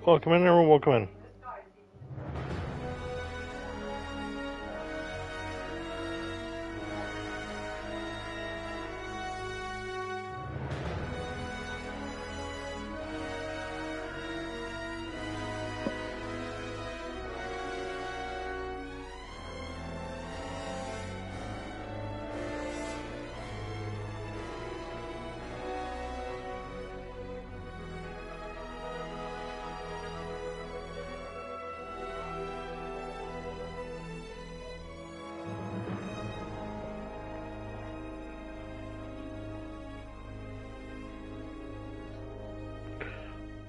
Welcome in, everyone. Welcome in.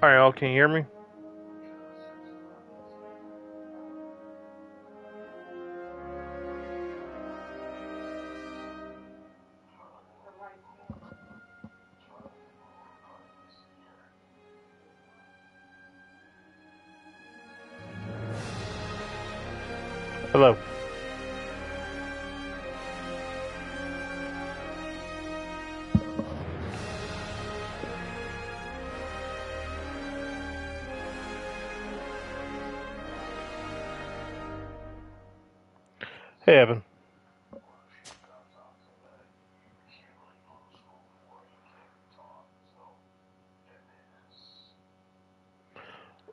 Alright, y'all, can you hear me? Hello. Hey, Evan.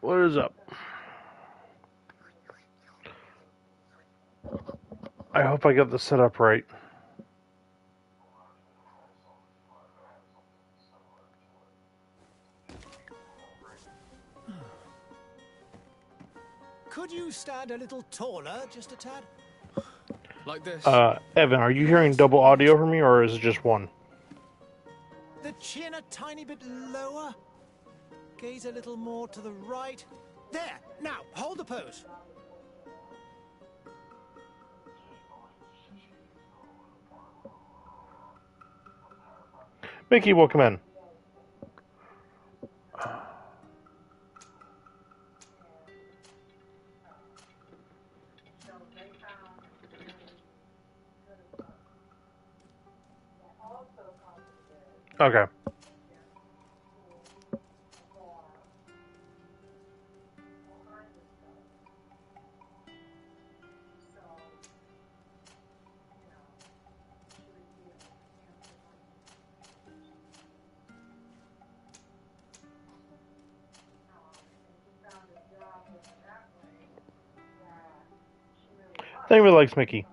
What is up? I hope I got this set up right. Could you stand a little taller, just a tad? Like this? Evan, are you hearing double audio from me, or is it just one? The chin a tiny bit lower. Gaze a little more to the right. There! Now, hold the pose. Mickey, welcome in. Okay. David likes Mickey.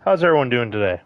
How's everyone doing today?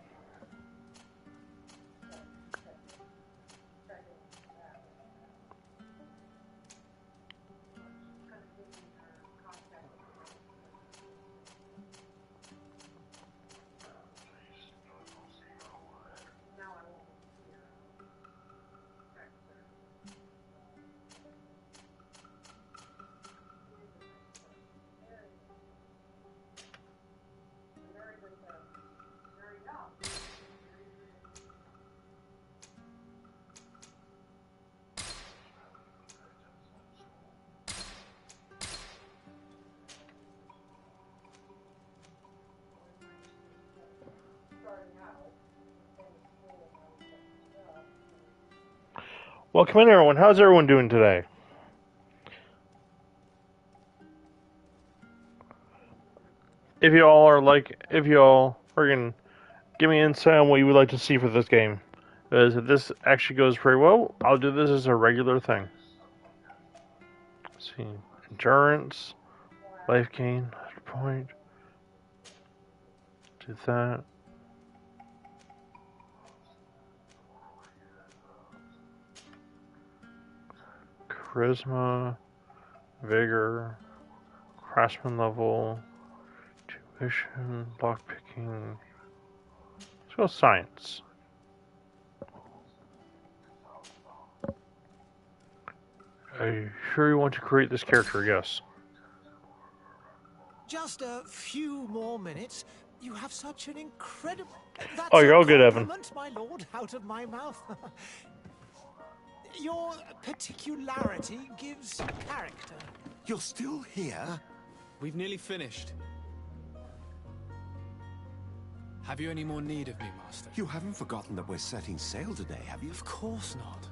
Welcome in, everyone. How's everyone doing today? If y'all are freaking give me insight on what you would like to see for this game. Because if this actually goes pretty well, I'll do this as a regular thing. Let's see. Endurance, life gain, point. Do that. Charisma, vigor, craftsman level, tuition, lockpicking. Let's go science. Are you sure you want to create this character? Yes. Just a few more minutes. You have such an incredible... That's Oh, you're all good, Evan. My lord, out of my mouth. Your particularity gives character. You're still here? We've nearly finished. Have you any more need of me, Master? You haven't forgotten that we're setting sail today, have you? Of course not.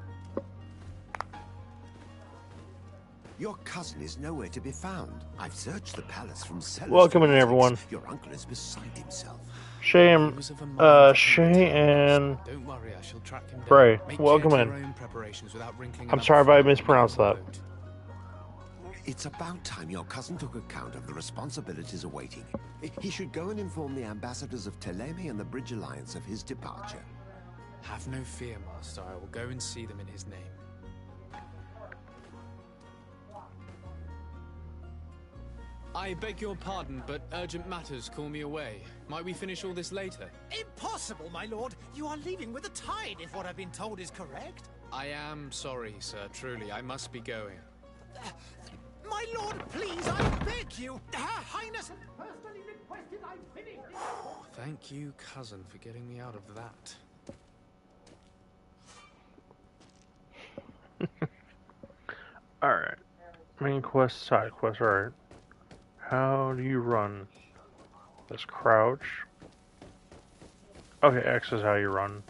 Your cousin is nowhere to be found. I've searched the palace from cellars Welcome to in, attics. everyone. Your uncle is beside himself. Shay He was of a mind for Shay and Don't worry, I shall track him down. Bray, Make welcome your in. own preparations without wrinkling I'm another sorry if I finger on mispronounced the that. boat. It's about time your cousin took account of the responsibilities awaiting him. He should go and inform the ambassadors of Ptolemy and the Bridge Alliance of his departure. Have no fear, Master. I will go and see them in his name. I beg your pardon, but urgent matters call me away. Might we finish all this later? Impossible, my lord. You are leaving with the tide, if what I've been told is correct. I am sorry, sir. Truly, I must be going. My lord, please, I beg you. Her Highness personally requested I finish this. Thank you, cousin, for getting me out of that. Alright. Main quest, side quest, alright. How do you run? This crouch. Okay, X is how you run.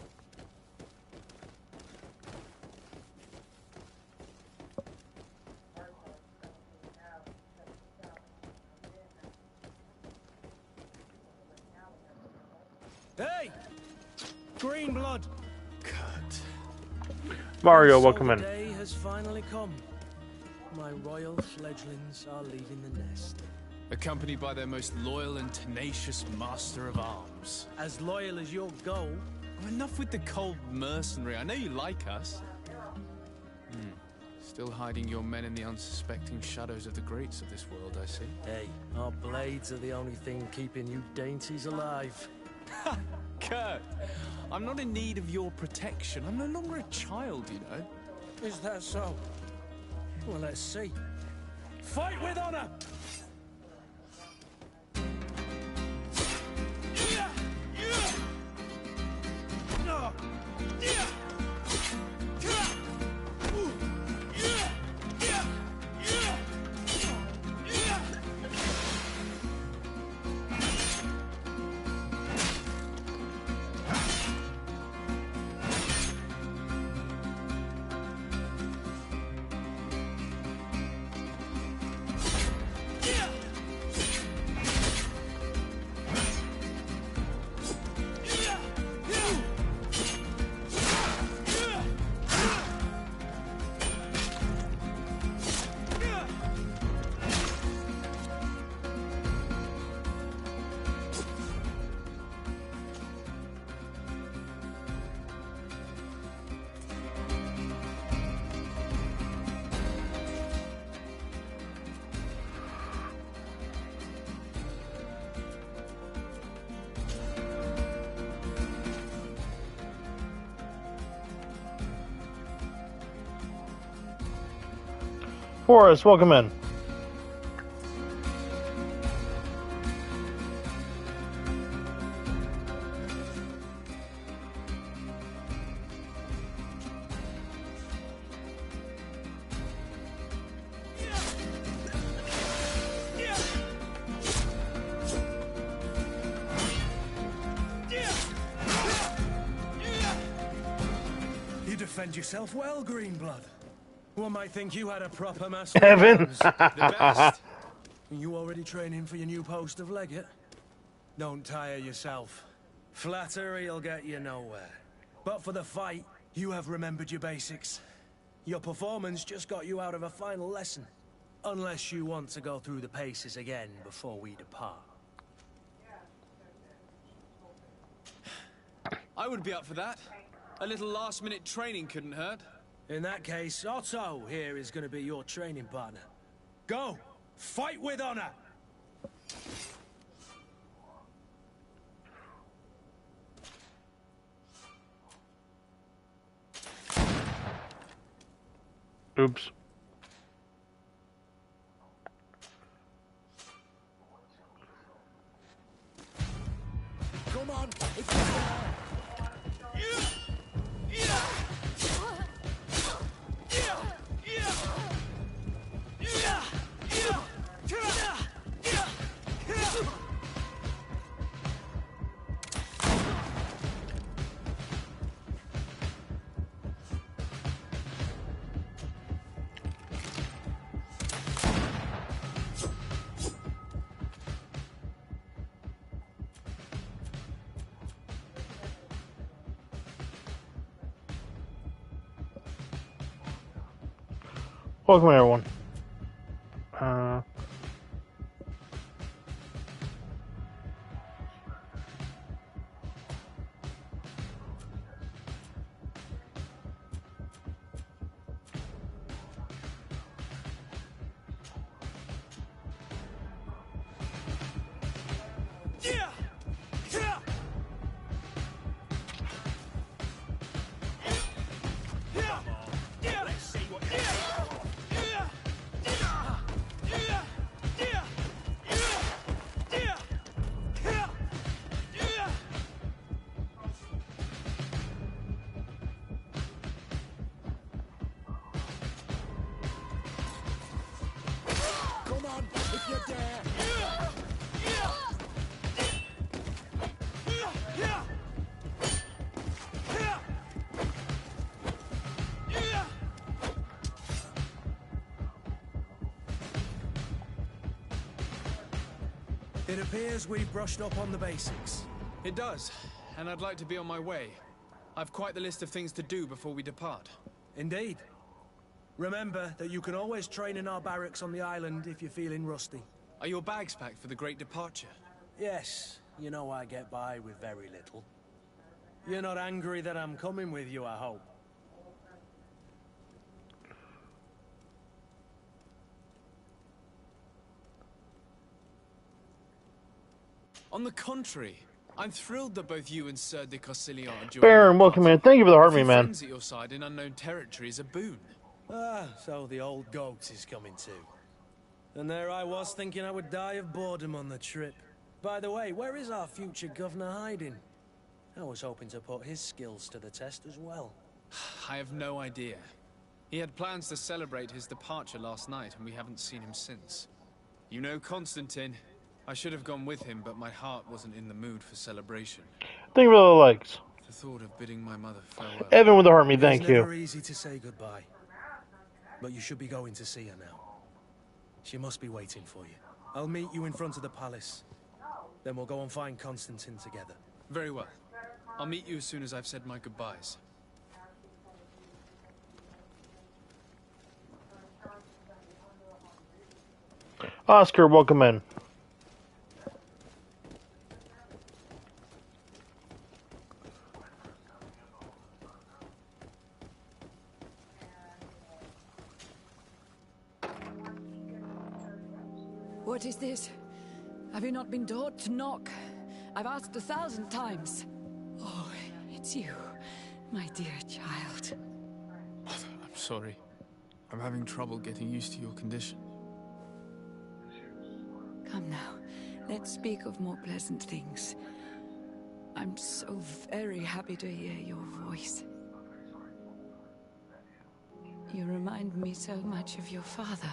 Hey! Green blood! Cut. Mario, So welcome the in. day has finally come. My royal fledglings are leaving the nest. Accompanied by their most loyal and tenacious master of arms. As loyal as your goal. Oh, enough with the cold mercenary. I know you like us. Still hiding your men in the unsuspecting shadows of the greats of this world, I see. Hey, our blades are the only thing keeping you dainties alive. Kurt, I'm not in need of your protection. I'm no longer a child, you know. Is that so? Well, let's see. Fight with honor! Forrest, welcome in. You defend yourself well, Greenblood. One might think you had a proper master. Evan. The best. You already training for your new post of legate? Don't tire yourself. Flattery'll get you nowhere. But for the fight, you have remembered your basics. Your performance just got you out of a final lesson. Unless you want to go through the paces again before we depart. I would be up for that. A little last-minute training couldn't hurt. In that case, Otto here is going to be your training partner. Go! Fight with honor! Oops. Come on, it's Welcome everyone. Uh, Come on, if you dare. It appears we've brushed up on the basics. It does, and I'd like to be on my way. I've quite the list of things to do before we depart. Indeed. Remember that you can always train in our barracks on the island if you're feeling rusty. Are your bags packed for the great departure? Yes, you know I get by with very little. You're not angry that I'm coming with you, I hope. On the contrary, I'm thrilled that both you and Sir de Corsilion are joining Baron, our welcome party. in. Thank you for the heart A me, few man. friends at your side in unknown territory is a boon. Ah, so the old goat is coming too. And there I was thinking I would die of boredom on the trip. By the way, where is our future governor hiding? I was hoping to put his skills to the test as well. I have no idea. He had plans to celebrate his departure last night, and we haven't seen him since. You know Constantine. I should have gone with him, but my heart wasn't in the mood for celebration. Thank you for the likes. The thought of bidding my mother farewell. Evan with the heart me, thank It's you. never easy to say goodbye. But you should be going to see her now. She must be waiting for you. I'll meet you in front of the palace. Then we'll go and find Constantine together. Very well. I'll meet you as soon as I've said my goodbyes. Oscar, welcome in. What is this? Have you not been taught to knock? I've asked 1,000 times. Oh, it's you, my dear child. I'm sorry. I'm having trouble getting used to your condition. Come now, let's speak of more pleasant things. I'm so very happy to hear your voice. You remind me so much of your father.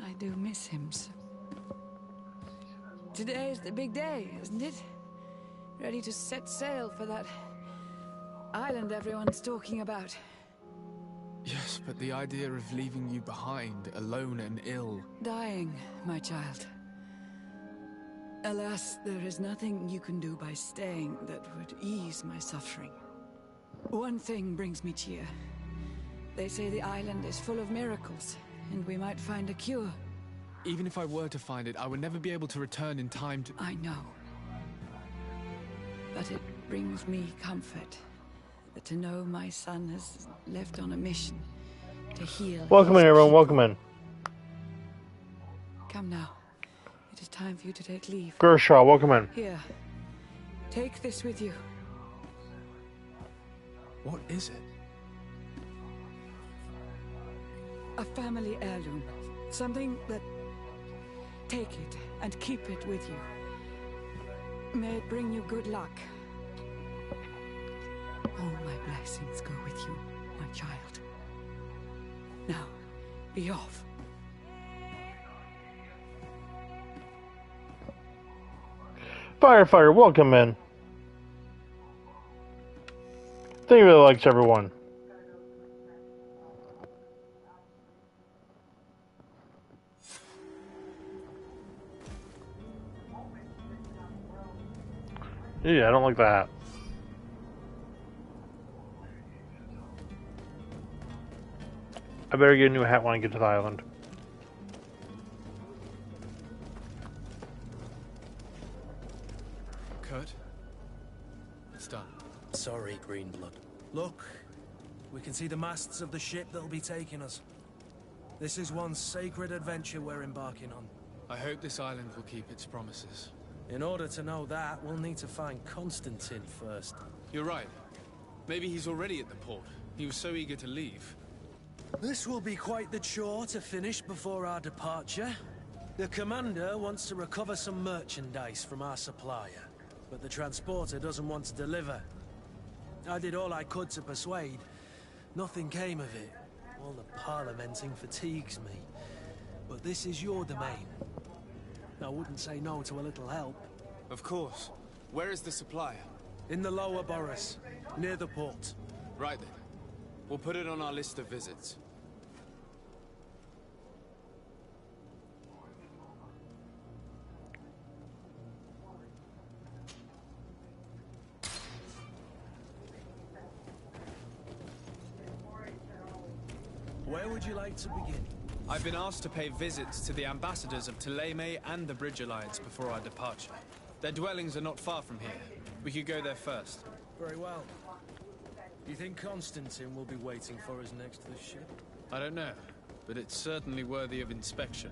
I do miss him so. Today is the big day, isn't it? Ready to set sail for that island everyone's talking about. Yes, but the idea of leaving you behind, alone and ill... Dying, my child. Alas, there is nothing you can do by staying that would ease my suffering. One thing brings me cheer. They say the island is full of miracles, and we might find a cure. Even if I were to find it, I would never be able to return in time to... I know. But it brings me comfort to know my son has left on a mission to heal. Welcome in, his everyone. people. Welcome in. Come now. It is time for you to take leave. Gershaw, welcome in. Here. Take this with you. What is it? A family heirloom. Something that... Take it and keep it with you. May it bring you good luck. All my blessings go with you, my child. Now, be off. Firefighter, welcome in. Thank you for the likes, everyone. Yeah, I don't like that. I better get a new hat when I get to the island. Kurt, it's done. Sorry, Greenblood. Look, we can see the masts of the ship that'll be taking us. This is one sacred adventure we're embarking on. I hope this island will keep its promises. In order to know that, we'll need to find Constantine first. You're right. Maybe he's already at the port. He was so eager to leave. This will be quite the chore to finish before our departure. The commander wants to recover some merchandise from our supplier, but the transporter doesn't want to deliver. I did all I could to persuade. Nothing came of it. All the parliamenting fatigues me. But this is your domain. I wouldn't say no to a little help. Of course. Where is the supplier? In the lower boroughs, near the port. Right then. We'll put it on our list of visits. Where would you like to begin? I've been asked to pay visits to the ambassadors of Thélème and the Bridge Alliance before our departure. Their dwellings are not far from here. We could go there first. Very well. You think Constantine will be waiting for us next to the ship? I don't know, but it's certainly worthy of inspection.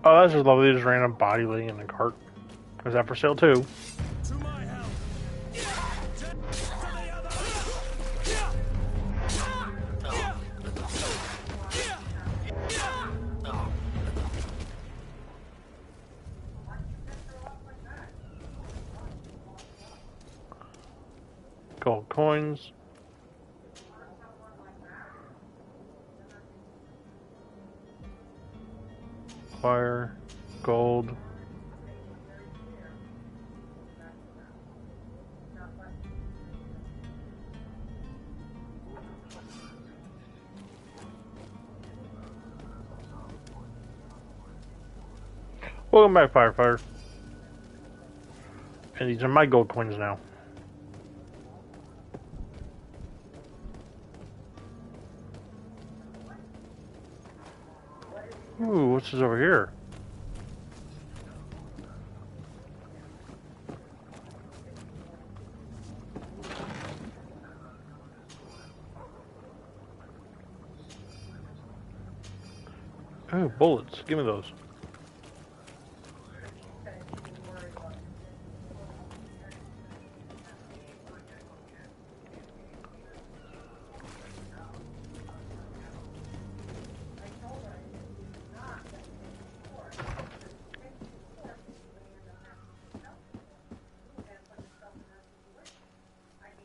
Oh, that's just lovely. Just random body laying in a cart. Is that for sale too? To my help! Gold coins. Fire. Gold. Welcome back, firefighter. And these are my gold coins now. Ooh, what's this over here? Oh, bullets. Give me those.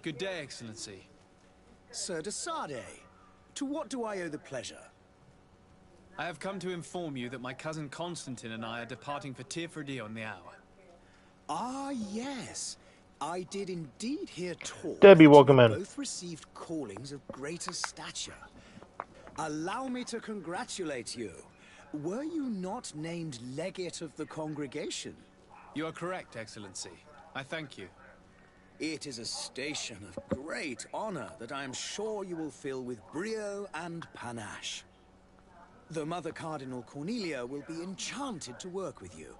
Good day, Excellency. Sir de Sade, to what do I owe the pleasure? I have come to inform you that my cousin Constantine and I are departing for Tirfredi on the hour. Ah, yes. I did indeed hear talk Debbie, that welcome you in. both received callings of greater stature. Allow me to congratulate you. Were you not named legate of the congregation? You are correct, Excellency. I thank you. It is a station of great honor that I am sure you will fill with brio and panache. The Mother Cardinal Cornelia will be enchanted to work with you,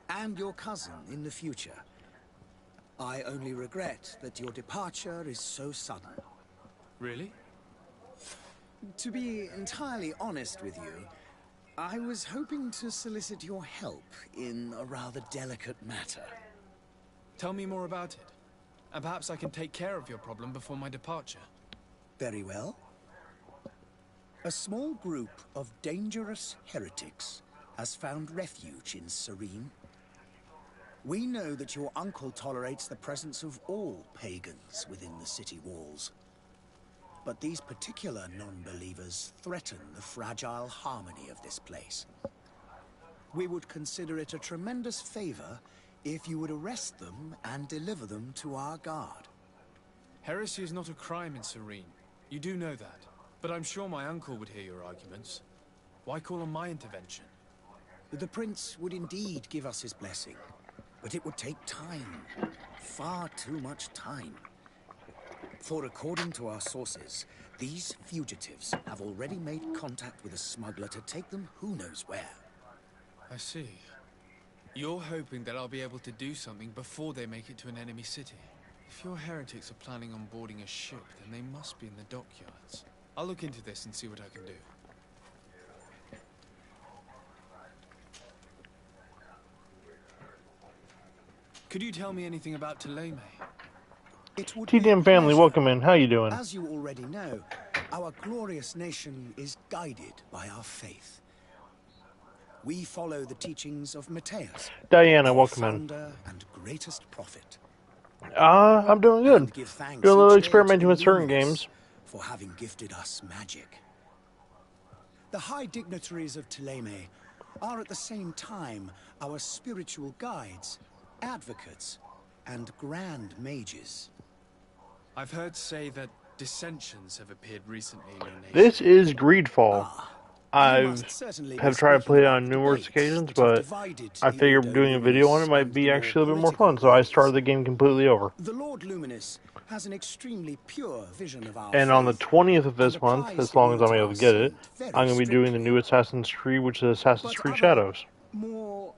and your cousin in the future. I only regret that your departure is so sudden. Really? To be entirely honest with you, I was hoping to solicit your help in a rather delicate matter. Tell me more about it. And perhaps I can take care of your problem before my departure. Very well. A small group of dangerous heretics has found refuge in Serene. We know that your uncle tolerates the presence of all pagans within the city walls. But these particular non-believers threaten the fragile harmony of this place. We would consider it a tremendous favor if you would arrest them and deliver them to our guard. Heresy is not a crime in Serene. You do know that. But I'm sure my uncle would hear your arguments. Why call on my intervention? The prince would indeed give us his blessing. But it would take time. Far too much time. For according to our sources, these fugitives have already made contact with a smuggler to take them who knows where. I see. You're hoping that I'll be able to do something before they make it to an enemy city. If your heretics are planning on boarding a ship, then they must be in the dockyards. I'll look into this and see what I can do. Could you tell me anything about Thélème? It would be a TDM family, pleasure. welcome in. How you doing? As you already know, our glorious nation is guided by our faith. We follow the teachings of Matthias, Diana, our welcome in. founder and greatest prophet. I'm doing good. And give thanks Doing a little each day to experimenting the with certain Luminous games. for having gifted us magic. The high dignitaries of Thélème are at the same time our spiritual guides, advocates, and grand mages. I've heard say that dissensions have appeared recently in your nation. This is Greedfall. You I must certainly have be tried to speaking play it about on the numerous debates occasions, that have but divided I the figured Ordo doing a video on it Luminis might and be the more actually a bit more political fun, so I started rulers. the game completely over. The Lord Luminous has an extremely pure vision of our And on the faith 20th of this and month, applies as the long as I'm words of able our to get it, saint very I'm going to be doing the strictly. new Assassin's Creed, which is Assassin's But Creed other, Shadows. more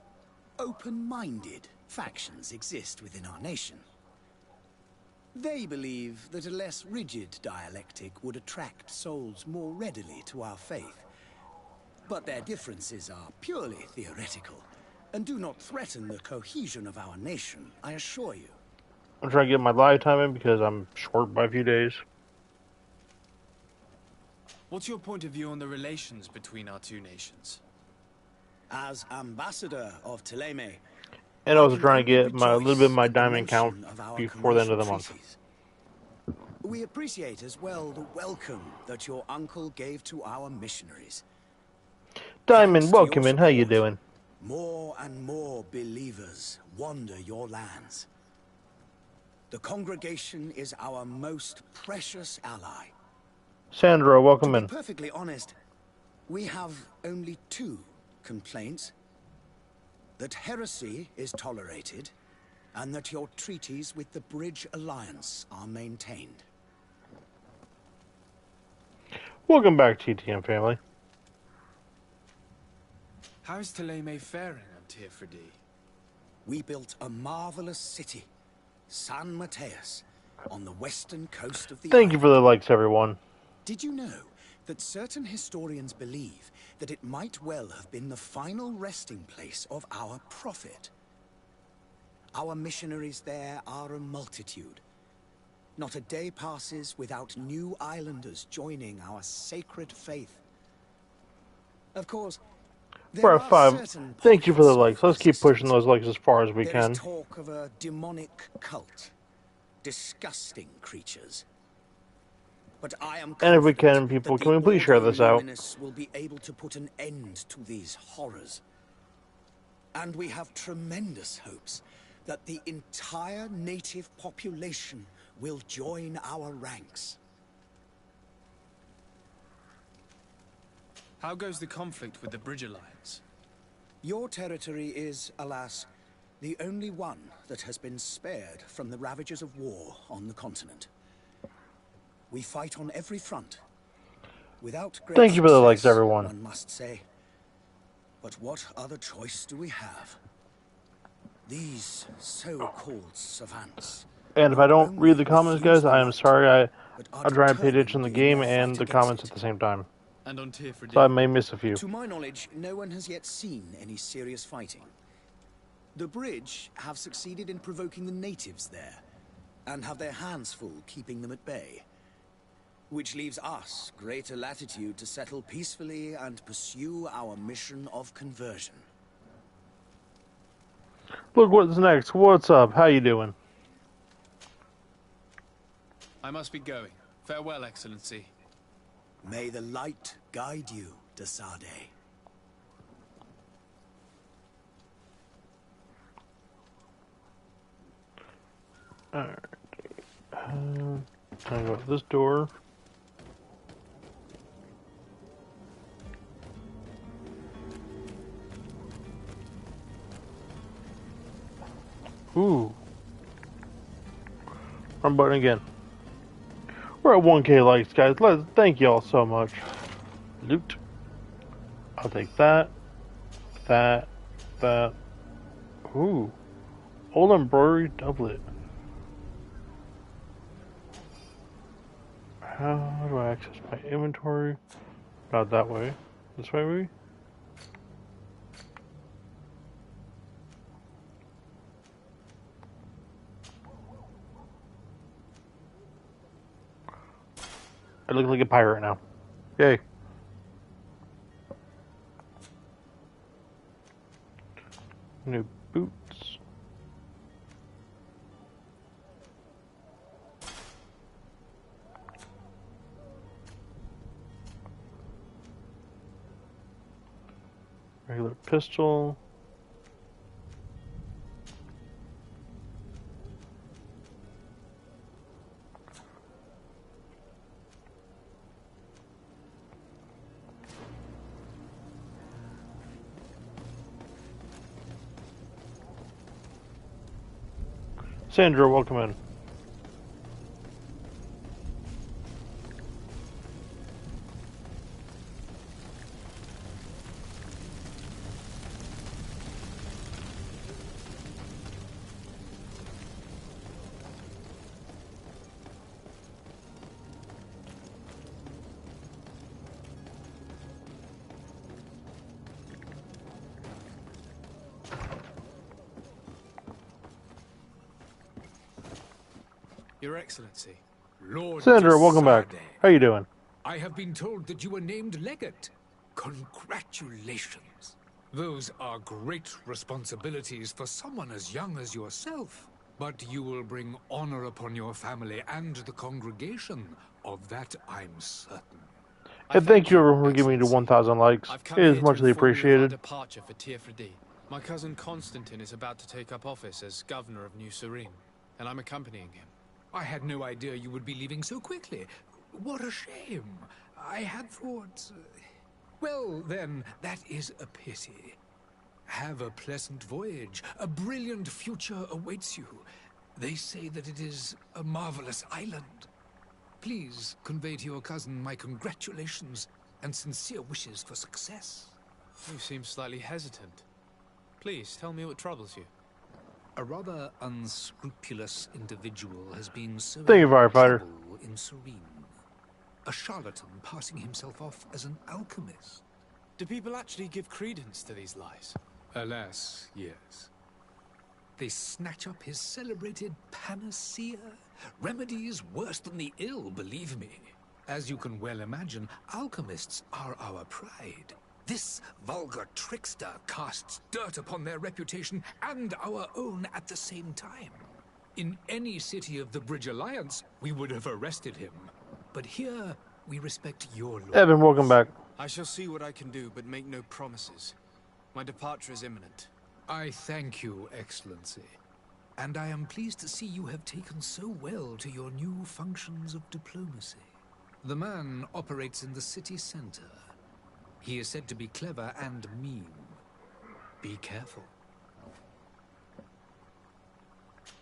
open-minded factions exist within our nation. They believe that a less rigid dialectic would attract souls more readily to our faith. But their differences are purely theoretical and do not threaten the cohesion of our nation, I assure you. I'm trying to get my live time in because I'm short by a few days. What's your point of view on the relations between our two nations? As ambassador of Thélème, And I also can trying to only get a little bit of rejoice my at the diamond count mention of our before the end of the commercial month. treaties. We appreciate as well the welcome that your uncle gave to our missionaries. Diamond, Thanks to welcome your in. How you support, doing? more and more believers wander your lands. The congregation is our most precious ally. Sandra, To welcome be in. perfectly honest, we have only two complaints. That heresy is tolerated, and that your treaties with the Bridge Alliance are maintained. Welcome back, TTM family. How's Thélème faring on Tirfredi? We built a marvelous city, San Mateus, on the western coast of the Thank you island. for the likes, everyone. Did you know that certain historians believe that it might well have been the final resting place of our prophet? Our missionaries there are a multitude. Not a day passes without new islanders joining our sacred faith. Of course, there For are 5, certain thank you for the pockets likes. of Let's keep pushing resistance. those likes as far as we There is can. talk of a demonic cult. Disgusting creatures. But I am And if we confident can, people, that can the we please share Ordo this out? Luminous will be able to put an end to these horrors. And we have tremendous hopes that the entire native population will join our ranks. How goes the conflict with the Bridge Alliance? Your territory is, alas, the only one that has been spared from the ravages of war on the continent. We fight on every front. Without great Thank you for the likes, success, everyone. one must say. But what other choice do we have? These so-called savants. And if I not don't only read the comments, refuse guys, the I am light, sorry. but are I try and pay attention determined to the in game their and fight the against comments it. at the same time. And on Tirfredi? So I may miss a few. To my knowledge, no one has yet seen any serious fighting. The Bridge have succeeded in provoking the natives there, and have their hands full keeping them at bay. Which leaves us greater latitude to settle peacefully and pursue our mission of conversion. Look what's next. What's up? How you doing? I must be going. Farewell, Excellency. May the light guide you, Desade. Alright. I go to this door. Ooh. Wrong button again. We're at 1K likes, guys. Thank y'all so much. Loot. I'll take that. That. That. Ooh. Old embroidery doublet. How do I access my inventory? Not that way. This way, maybe? I look like a pirate now. Yay. New boots. Regular pistol. Sandra, welcome in. Your Excellency. Lord Sandra, welcome back. Desade, How you doing? I have been told that you were named Legate. Congratulations. Those are great responsibilities for someone as young as yourself. But you will bring honor upon your family and the congregation. Of that I'm certain. And thank you everyone for giving me the 1,000 likes. I've come It is here to muchly inform you of our appreciated. departure for Tiefredi. My cousin Constantine is about to take up office as governor of New Serene, and I'm accompanying him. I had no idea you would be leaving so quickly. What a shame. I had thought... Well, then, that is a pity. Have a pleasant voyage. A brilliant future awaits you. They say that it is a marvelous island. Please convey to your cousin my congratulations and sincere wishes for success. You seem slightly hesitant. Please, tell me what troubles you. A rather unscrupulous individual has been so Thank you, firefighter. trouble in Serene. A charlatan passing himself off as an alchemist. Do people actually give credence to these lies? Alas, yes. They snatch up his celebrated panacea. Remedies worse than the ill, believe me. As you can well imagine, alchemists are our pride. This vulgar trickster casts dirt upon their reputation and our own at the same time. In any city of the Bridge Alliance, we would have arrested him. But here, we respect your law. Evan, welcome back. I shall see what I can do, but make no promises. My departure is imminent. I thank you, Excellency. And I am pleased to see you have taken so well to your new functions of diplomacy. The man operates in the city center. He is said to be clever and mean. Be careful.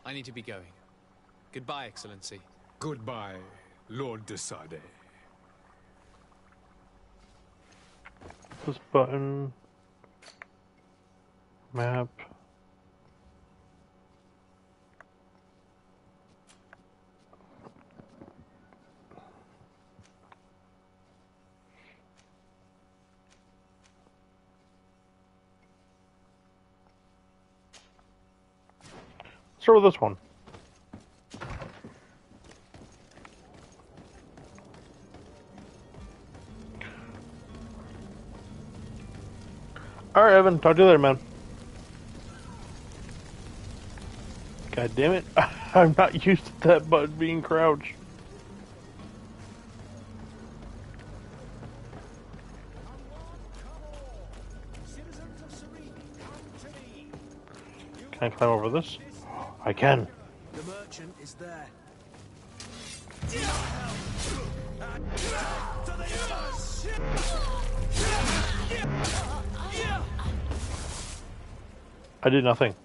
I need to be going. Goodbye, Excellency. Goodbye, Lord Desade. This button. Map. Start with this one. Alright, Evan. Talk to you later, man. God damn it. I'm not used to that button being crouched. Can I climb over this? I can. The merchant is there. I did nothing.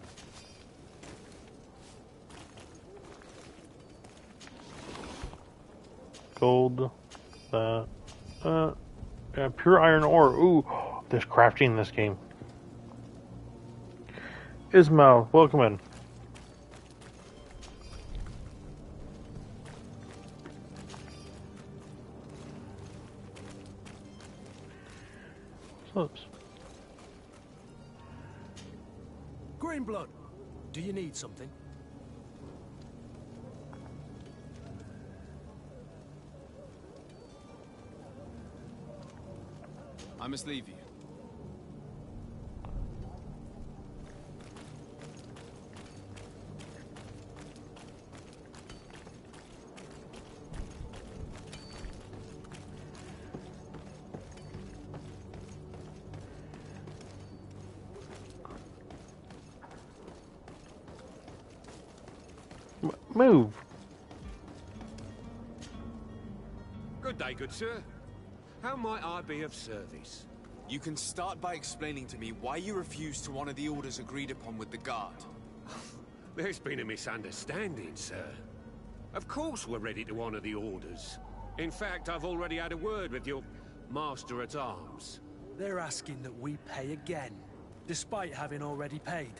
Gold. Yeah, pure iron ore. Ooh, there's crafting in this game. Ismail, welcome in. Oops. Greenblood, do you need something? I must leave you. Move. Good day, good sir. How might I be of service? You can start by explaining to me why you refused to honor the orders agreed upon with the guard. There's been a misunderstanding, sir. Of course we're ready to honor the orders. In fact, I've already had a word with your master-at-arms. They're asking that we pay again, despite having already paid.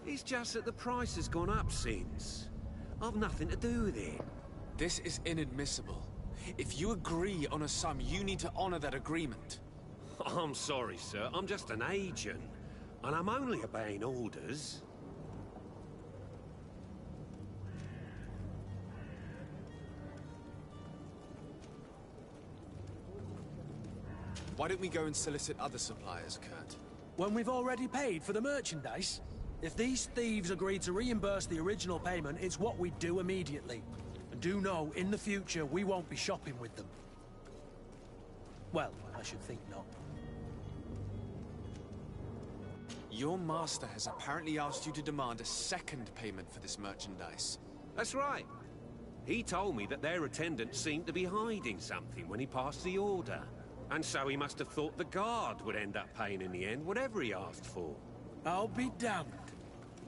It's just that the price has gone up since. I've nothing to do with it. This is inadmissible. If you agree on a sum, you need to honor that agreement. I'm sorry, sir. I'm just an agent. And I'm only obeying orders. Why don't we go and solicit other suppliers, Kurt? When we've already paid for the merchandise? If these thieves agree to reimburse the original payment, it's what we do immediately. And do know, in the future, we won't be shopping with them. Well, I should think not. Your master has apparently asked you to demand a second payment for this merchandise. That's right. He told me that their attendant seemed to be hiding something when he passed the order. And so he must have thought the guard would end up paying in the end, whatever he asked for. I'll be damned.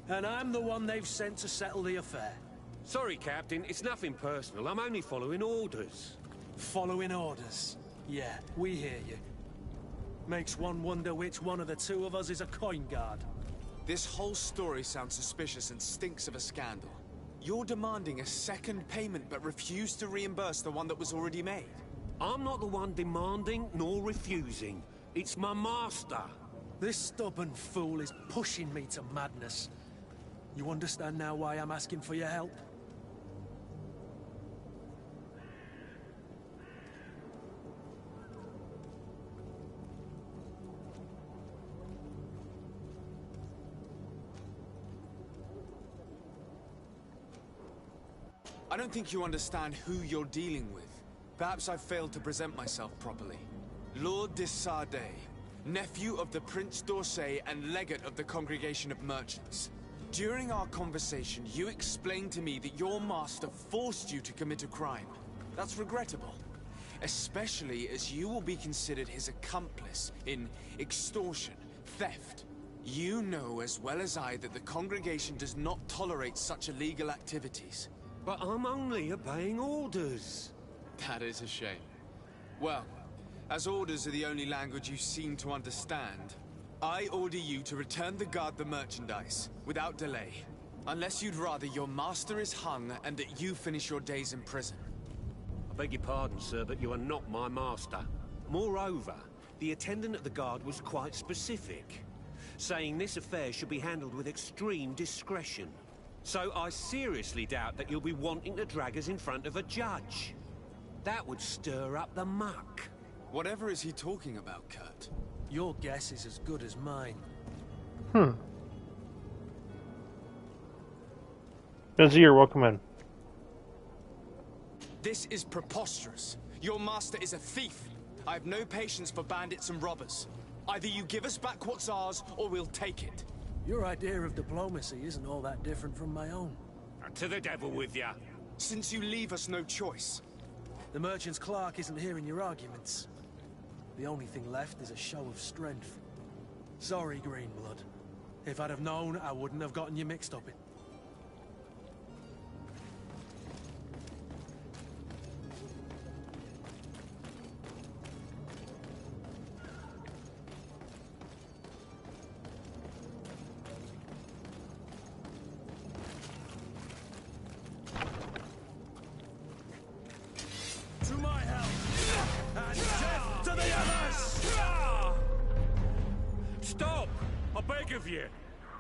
And I'm the one they've sent to settle the affair. Sorry, Captain, it's nothing personal. I'm only following orders. Following orders. Yeah, we hear you. Makes one wonder which one of the two of us is a coin guard. This whole story sounds suspicious and stinks of a scandal. You're demanding a second payment but refuse to reimburse the one that was already made. I'm not the one demanding nor refusing. It's my master. This stubborn fool is pushing me to madness. You understand now why I'm asking for your help? I don't think you understand who you're dealing with. Perhaps I've failed to present myself properly. Lord de Sardet, nephew of the Prince d'Orsay and legate of the Congregation of Merchants. During our conversation, you explained to me that your master forced you to commit a crime. That's regrettable, especially as you will be considered his accomplice in extortion, theft. You know as well as I that the congregation does not tolerate such illegal activities. But I'm only obeying orders. That is a shame. Well, as orders are the only language you seem to understand, I order you to return the guard the merchandise, without delay. Unless you'd rather your master is hung and that you finish your days in prison. I beg your pardon, sir, but you are not my master. Moreover, the attendant at the guard was quite specific, saying this affair should be handled with extreme discretion. So I seriously doubt that you'll be wanting to drag us in front of a judge. That would stir up the muck. Whatever is he talking about, Kurt? Your guess is as good as mine. Nazir, welcome in. This is preposterous. Your master is a thief. I have no patience for bandits and robbers. Either you give us back what's ours, or we'll take it. Your idea of diplomacy isn't all that different from my own. To the devil with ya. Since you leave us no choice. The merchant's clerk isn't hearing your arguments. The only thing left is a show of strength. Sorry, Greenblood. If I'd have known, I wouldn't have gotten you mixed up in. beg of you.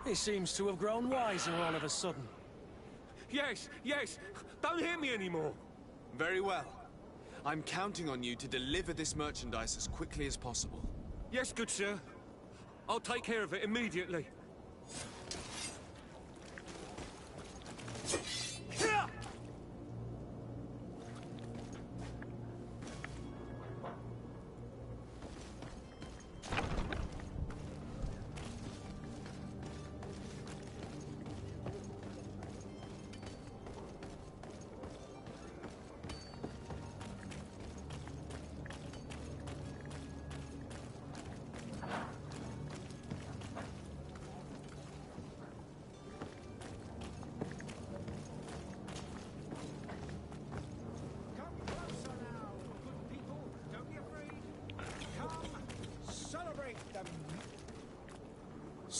He seems to have grown wiser all of a sudden. Yes, yes. Don't hit me anymore. Very well. I'm counting on you to deliver this merchandise as quickly as possible. Yes, good sir. I'll take care of it immediately.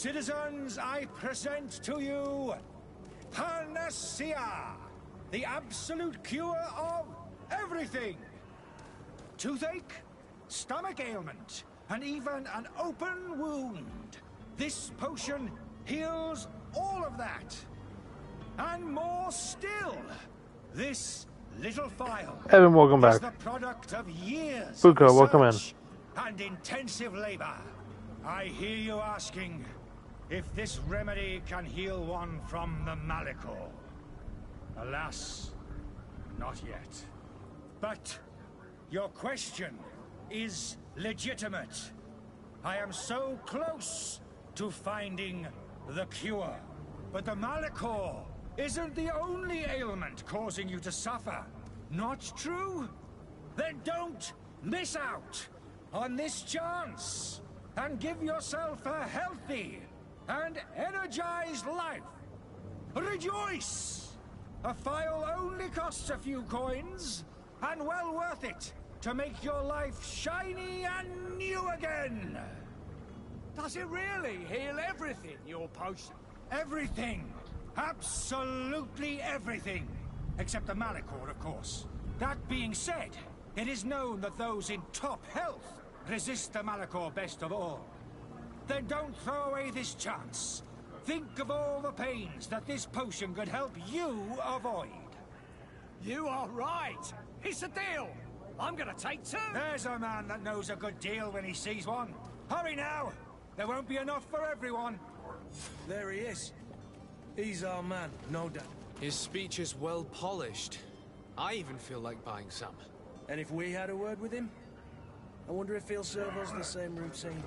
Citizens, I present to you Panacea, the absolute cure of everything. Toothache, stomach ailment, and even an open wound. This potion heals all of that. And more still, this little vial Evan, welcome is back. the product of years Fuko, of welcome in. research and intensive labor. I hear you asking if this remedy can heal one from the Malachor. Alas, not yet. But your question is legitimate. I am so close to finding the cure. But the Malachor isn't the only ailment causing you to suffer. Not true? Then don't miss out on this chance and give yourself a healthy and energized life. Rejoice! A file only costs a few coins, and well worth it to make your life shiny and new again. Does it really heal everything, your potion? Everything. Absolutely everything. Except the Malachor, of course. That being said, it is known that those in top health resist the Malachor best of all. Then don't throw away this chance. Think of all the pains that this potion could help you avoid. You are right. It's a deal. I'm gonna take two. There's a man that knows a good deal when he sees one. Hurry now. There won't be enough for everyone. There he is. He's our man, no doubt. His speech is well polished. I even feel like buying some. And if we had a word with him? I wonder if he'll serve us the same routine.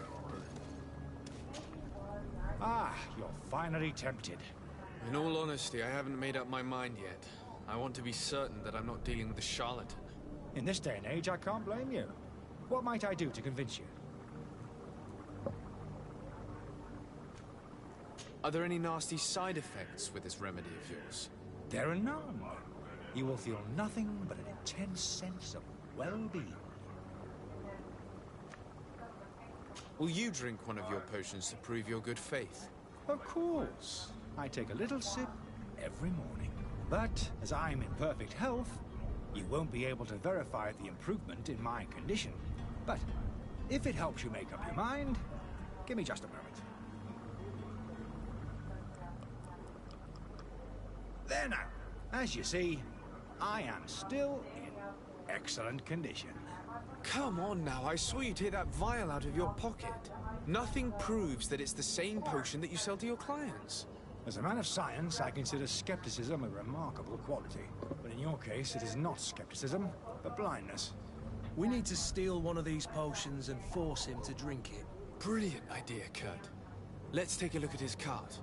Ah, you're finally tempted. In all honesty, I haven't made up my mind yet. I want to be certain that I'm not dealing with a charlatan. In this day and age, I can't blame you. What might I do to convince you? Are there any nasty side effects with this remedy of yours? There are none. You will feel nothing but an intense sense of well-being. Will you drink one of your potions to prove your good faith? Of course. I take a little sip every morning. But as I'm in perfect health, you won't be able to verify the improvement in my condition. But if it helps you make up your mind, give me just a moment. There now. As you see, I am still in excellent condition. Come on now, I swore you'd take that vial out of your pocket. Nothing proves that it's the same potion that you sell to your clients. As a man of science, I consider skepticism a remarkable quality. But in your case, it is not skepticism, but blindness. We need to steal one of these potions and force him to drink it. Brilliant idea, Kurt. Let's take a look at his cart.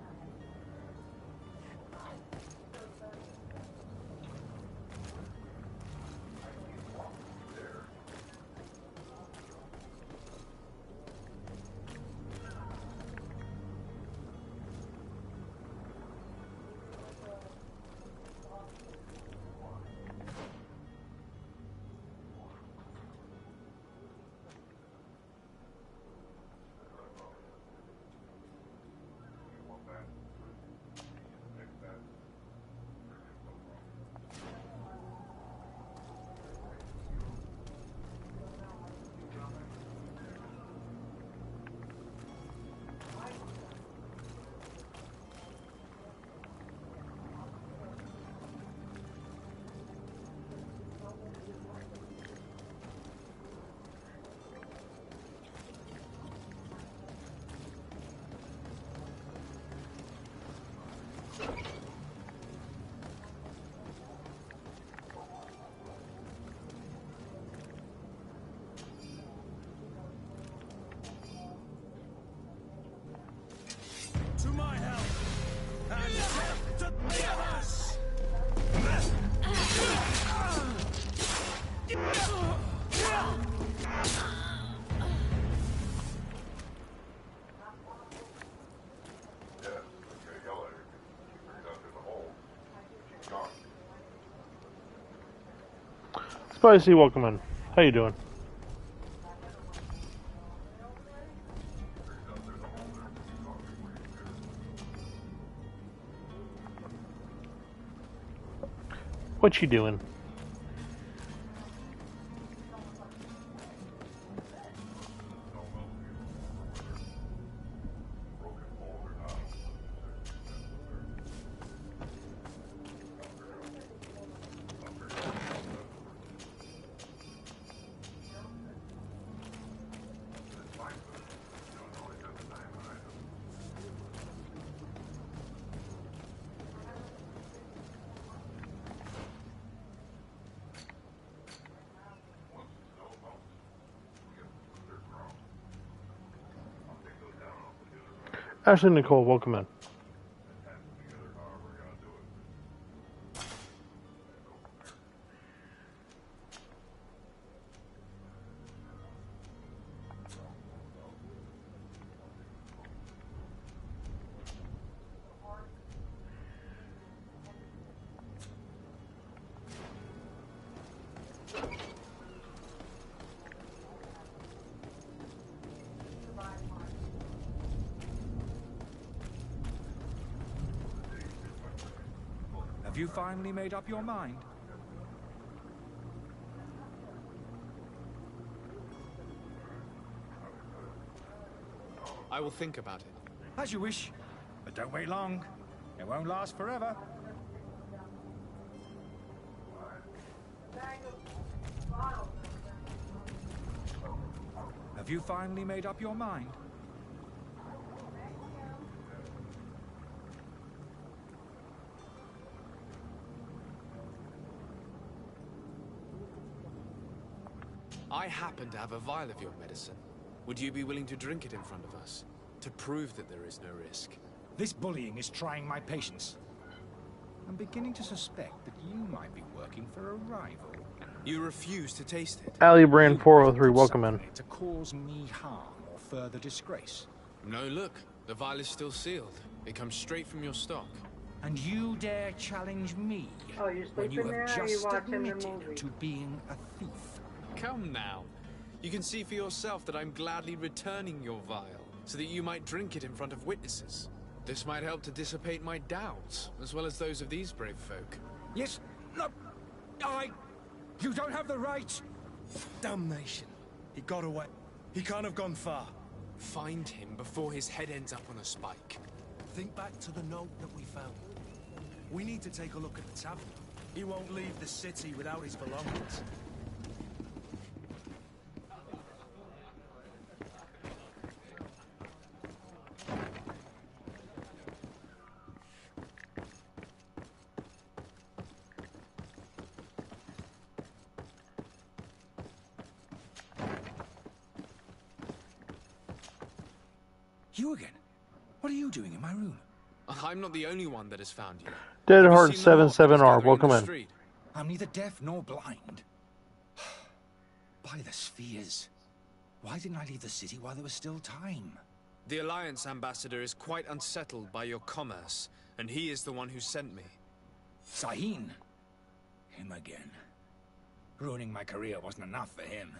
Spicy, welcome in. How you doing? What you doing? Ashley Nicole, welcome in. Have you finally made up your mind? I will think about it. As you wish, but don't wait long. It won't last forever. Have you finally made up your mind? I happen to have a vial of your medicine. Would you be willing to drink it in front of us? To prove that there is no risk? This bullying is trying my patience. I'm beginning to suspect that you might be working for a rival. You refuse to taste it? Ali Brand 403, welcome in. To cause me harm or further disgrace. No, look. The vial is still sealed. It comes straight from your stock. And you dare challenge me Oh, you're when you sleeping have there, or are you just watching the admitted movie? to being a thief? Come now. You can see for yourself that I'm gladly returning your vial, so that you might drink it in front of witnesses. This might help to dissipate my doubts, as well as those of these brave folk. Yes, no, you don't have the right. Damnation. He got away. He can't have gone far. Find him before his head ends up on a spike. Think back to the note that we found. We need to take a look at the tavern. He won't leave the city without his belongings. You again? What are you doing in my room? I'm not the only one that has found you. Deadheart Have you seen the mob that is 77R, gathering welcome the in. street? I'm neither deaf nor blind. By the spheres. Why didn't I leave the city while there was still time? The Alliance ambassador is quite unsettled by your commerce, and he is the one who sent me. Sahin. Him again. Ruining my career wasn't enough for him.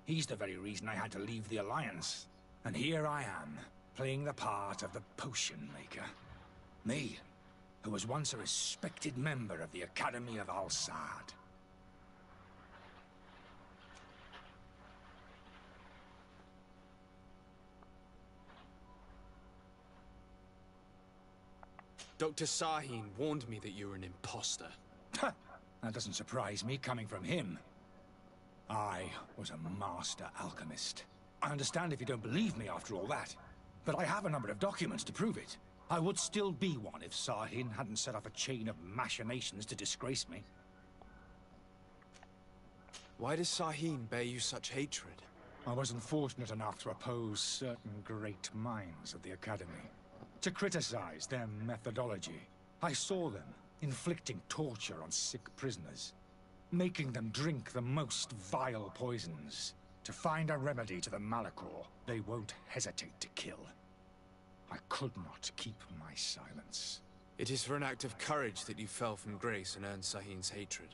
He's the very reason I had to leave the Alliance. And here I am, playing the part of the potion maker. Me, who was once a respected member of the Academy of Al-Sad. Dr. Sahin warned me that you were an imposter. That doesn't surprise me, coming from him. I was a master alchemist. I understand if you don't believe me after all that, but I have a number of documents to prove it. I would still be one if Sahin hadn't set off a chain of machinations to disgrace me. Why does Sahin bear you such hatred? I wasn't fortunate enough to oppose certain great minds of the Academy. To criticize their methodology. I saw them inflicting torture on sick prisoners, making them drink the most vile poisons. To find a remedy to the Malachor, they won't hesitate to kill. I could not keep my silence. It is for an act of courage that you fell from grace and earned Sahin's hatred.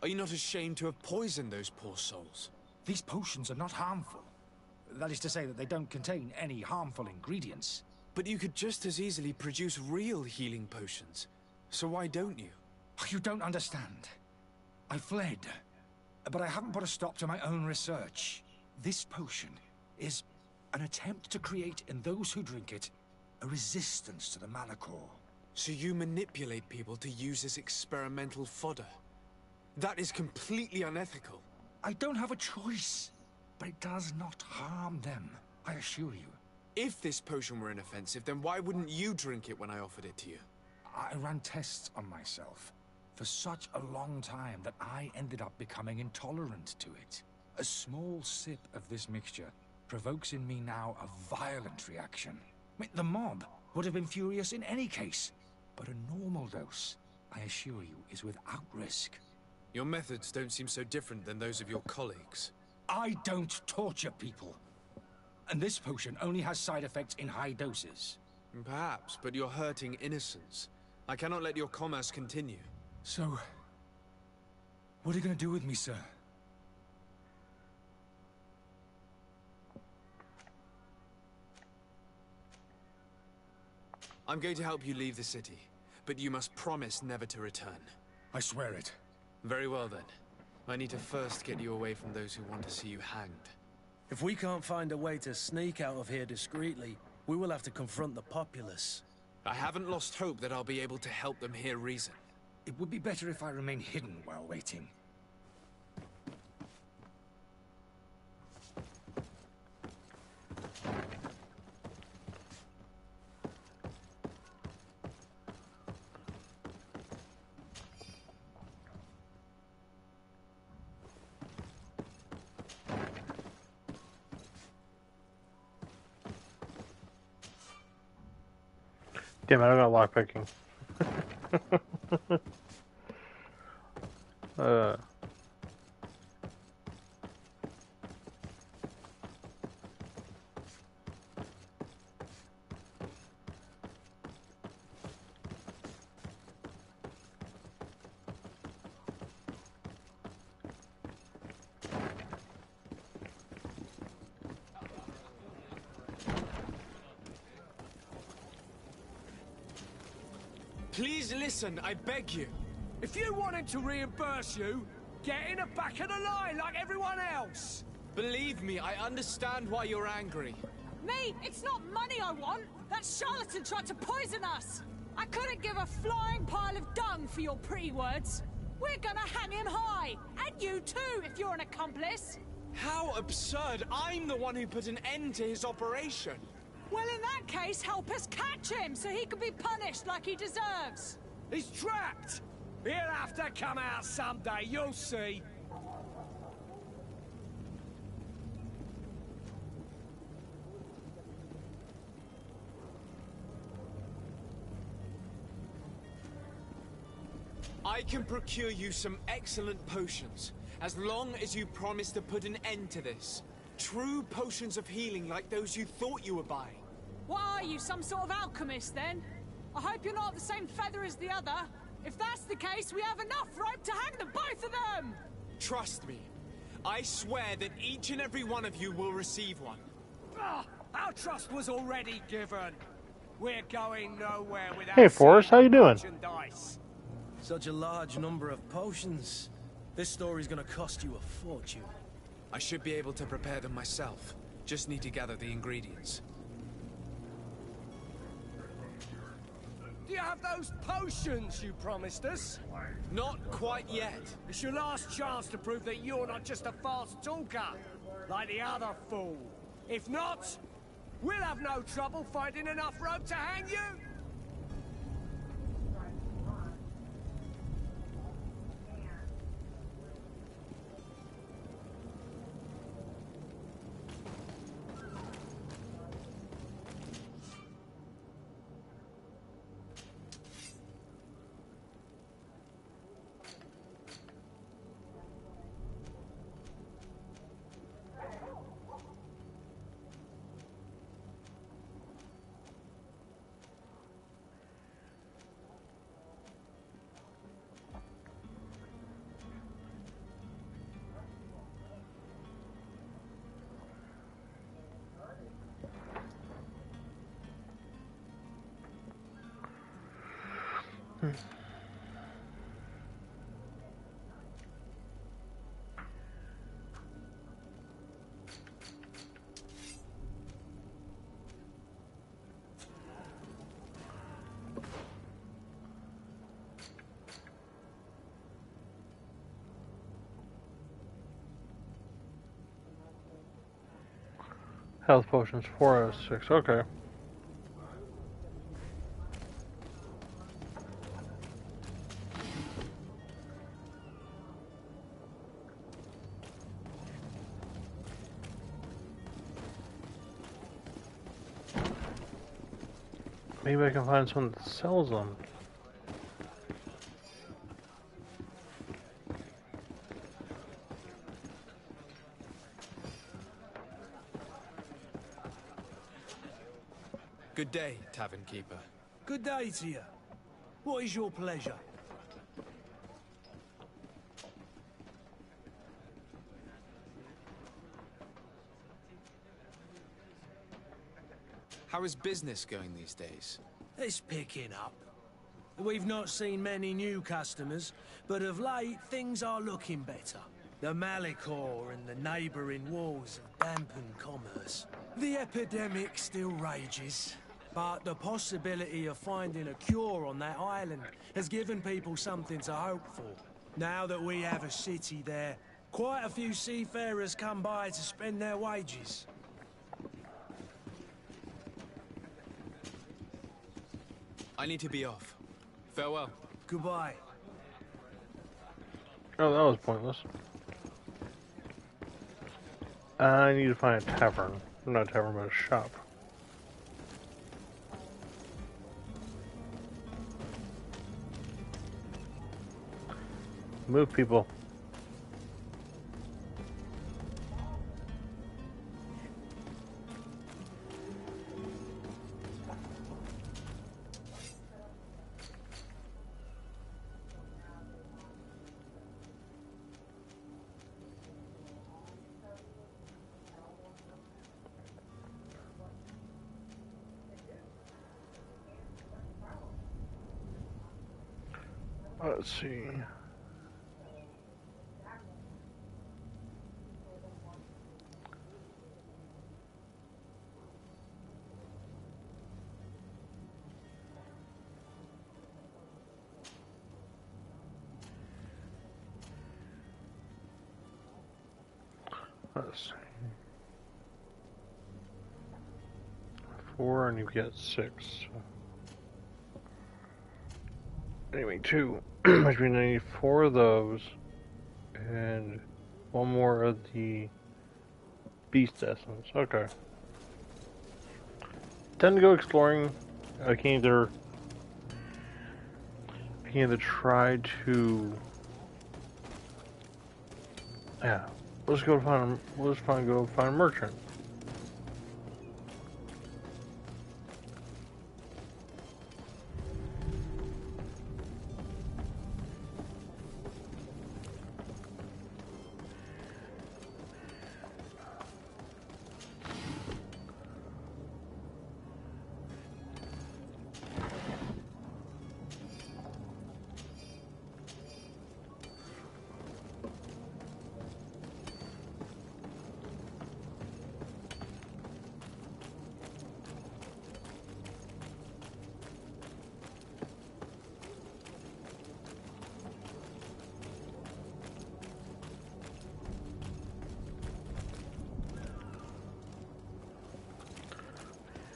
Are you not ashamed to have poisoned those poor souls? These potions are not harmful. That is to say that they don't contain any harmful ingredients. But you could just as easily produce real healing potions. So why don't you? You don't understand. I fled, but I haven't put a stop to my own research. This potion is an attempt to create in those who drink it a resistance to the mana core. So you manipulate people to use as experimental fodder? That is completely unethical. I don't have a choice, but it does not harm them, I assure you. If this potion were inoffensive, then why wouldn't you drink it when I offered it to you? I ran tests on myself for such a long time that I ended up becoming intolerant to it. A small sip of this mixture provokes in me now a violent reaction. I mean, the mob would have been furious in any case, but a normal dose, I assure you, is without risk. Your methods don't seem so different than those of your colleagues. I don't torture people. And this potion only has side effects in high doses. Perhaps, but you're hurting innocents. I cannot let your commerce continue. So, what are you going to do with me, sir? I'm going to help you leave the city, but you must promise never to return. I swear it. Very well then. I need to first get you away from those who want to see you hanged. If we can't find a way to sneak out of here discreetly, we will have to confront the populace. I haven't lost hope that I'll be able to help them hear reason. It would be better if I remain hidden while waiting. Damn it, I got lockpicking. Please listen, I beg you. If you wanted to reimburse you, get in the back of the line like everyone else. Believe me, I understand why you're angry. Me? It's not money I want. That charlatan tried to poison us. I couldn't give a flying pile of dung for your pretty words. We're gonna hang him high. And you too, if you're an accomplice. How absurd. I'm the one who put an end to his operation. Well, in that case, help us catch him so he can be punished like he deserves. He's trapped. He'll have to come out someday, you'll see. I can procure you some excellent potions, as long as you promise to put an end to this. True potions of healing like those you thought you were buying. What are you, some sort of alchemist, then? I hope you're not the same feather as the other. If that's the case, we have enough rope to hang the both of them! Trust me. I swear that each and every one of you will receive one. Our trust was already given. We're going nowhere without... Hey, Forrest, how you doing? merchandise. Such a large number of potions. This story's gonna cost you a fortune. I should be able to prepare them myself. Just need to gather the ingredients. Do you have those potions you promised us? Not quite yet. It's your last chance to prove that you're not just a fast talker, like the other fool. If not, we'll have no trouble finding enough rope to hang you. Health potions 4 out of 6. Okay. Maybe I can find someone that sells them. Good day, tavern keeper. Good day to you. What is your pleasure? How is business going these days? It's picking up. We've not seen many new customers, but of late things are looking better. The Malicor and the neighbouring wars have dampened commerce. The epidemic still rages, but the possibility of finding a cure on that island has given people something to hope for. Now that we have a city there, quite a few seafarers come by to spend their wages. I need to be off. Farewell. Goodbye. Oh, that was pointless. I need to find a tavern. Not a tavern, but a shop. Move, people. Let's see. Let's see. 4 and you get 6. Anyway, 2. Which means I need 4 of those and 1 more of the beast essence. Okay. Tend to go exploring. I can either try to, yeah. Let's go find. Let's go find a merchant.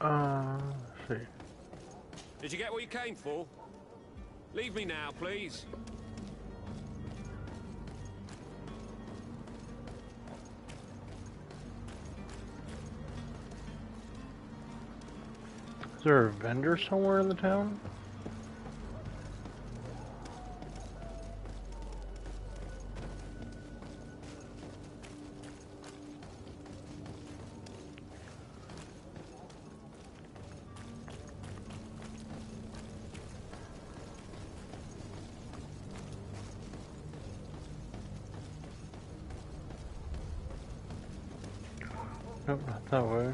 Let's see. Did you get what you came for? Leave me now, please. Is there a vendor somewhere in the town? Nope, not that way.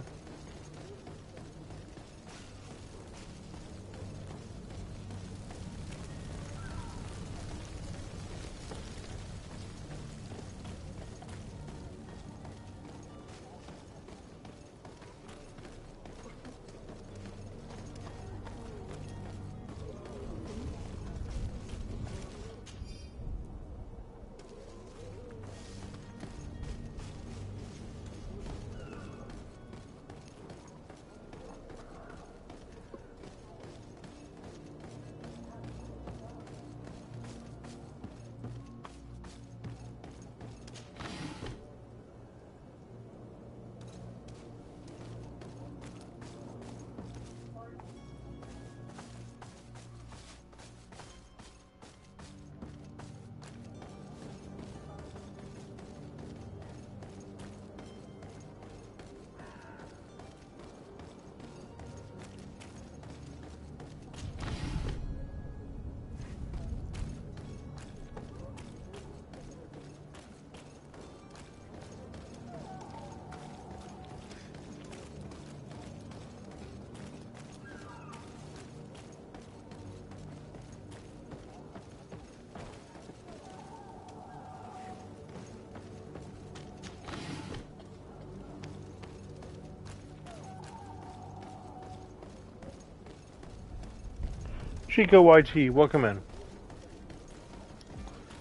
Chico YT, welcome in.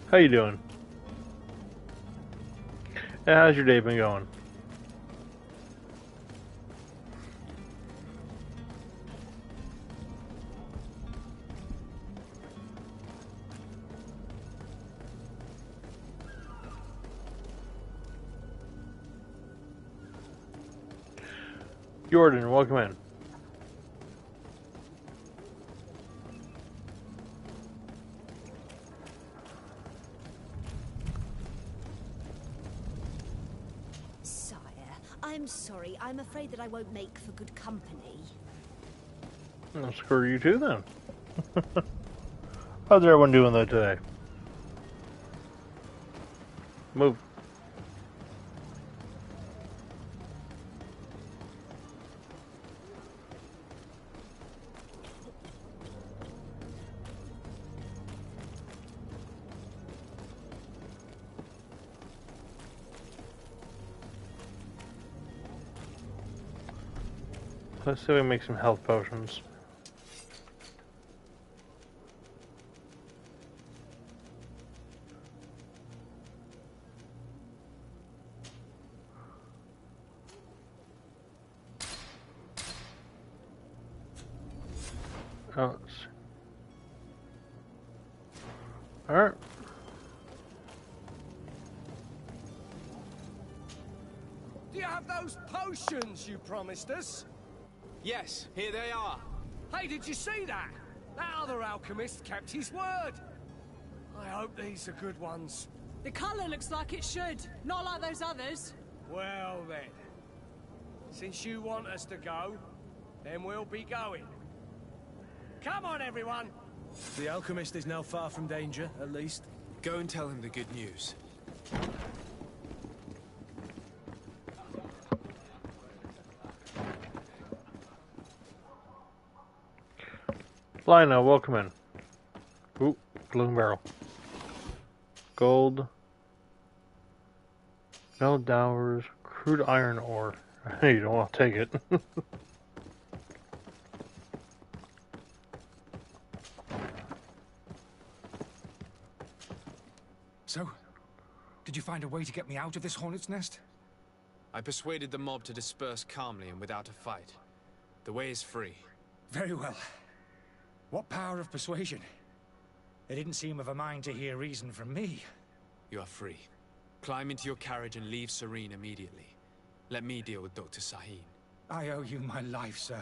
How you doing? And how's your day been going? Jordan, welcome in. Sire, I'm sorry. I'm afraid that I won't make for good company. Well, screw you too then. How's everyone doing though today? Move. Let's see if we can make some health potions. Oh, alright. Do you have those potions you promised us? Yes, here they are. Hey, did you see that? That other alchemist kept his word. I hope these are good ones. The colour looks like it should, not like those others. Well then, since you want us to go, then we'll be going. Come on, everyone! The alchemist is now far from danger, at least. Go and tell him the good news. Lina, welcome in. Ooh, gloom barrel. Gold. Metal dowers. Crude iron ore. You don't want to take it. So, did you find a way to get me out of this hornet's nest? I persuaded the mob to disperse calmly and without a fight. The way is free. Very well. What power of persuasion? They didn't seem of a mind to hear reason from me. You are free. Climb into your carriage and leave Serene immediately. Let me deal with Dr. Sahin. I owe you my life, sir.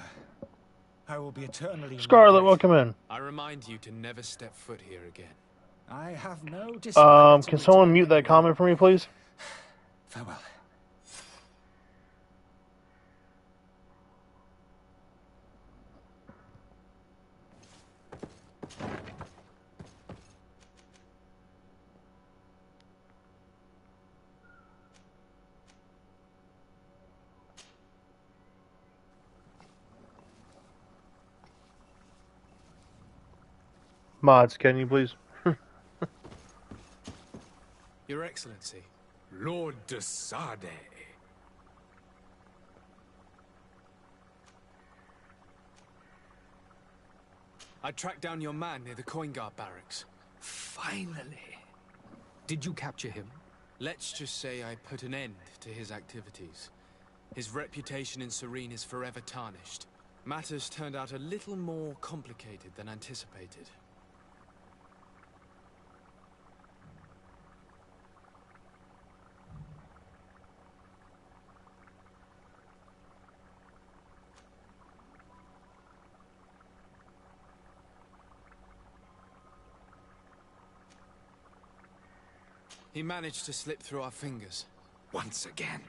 I will be eternally... Scarlet, welcome in. I remind you to never step foot here again. I have no desire to can someone mute that comment for me, please? Farewell. Mods, can you please? Your Excellency. Lord de Sade. I tracked down your man near the Coin Guard barracks. Finally. Did you capture him? Let's just say I put an end to his activities. His reputation in Serene is forever tarnished. Matters turned out a little more complicated than anticipated. He managed to slip through our fingers. Once again.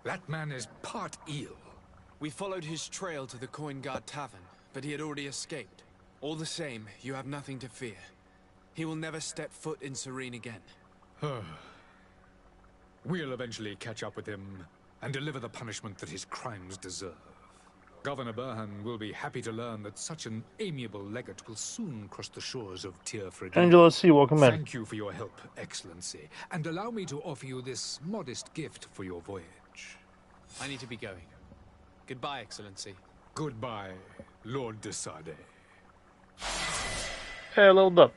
That man is part eel. We followed his trail to the Coin Guard Tavern, but he had already escaped. All the same, you have nothing to fear. He will never step foot in Serene again. We'll eventually catch up with him and deliver the punishment that his crimes deserve. Governor Burhan will be happy to learn that such an amiable legate will soon cross the shores of Tir Frigid. Angela C., welcome in. Thank you for your help, Excellency, and allow me to offer you this modest gift for your voyage. I need to be going. Goodbye, Excellency. Goodbye, Lord de Sade. Hey, I leveled up.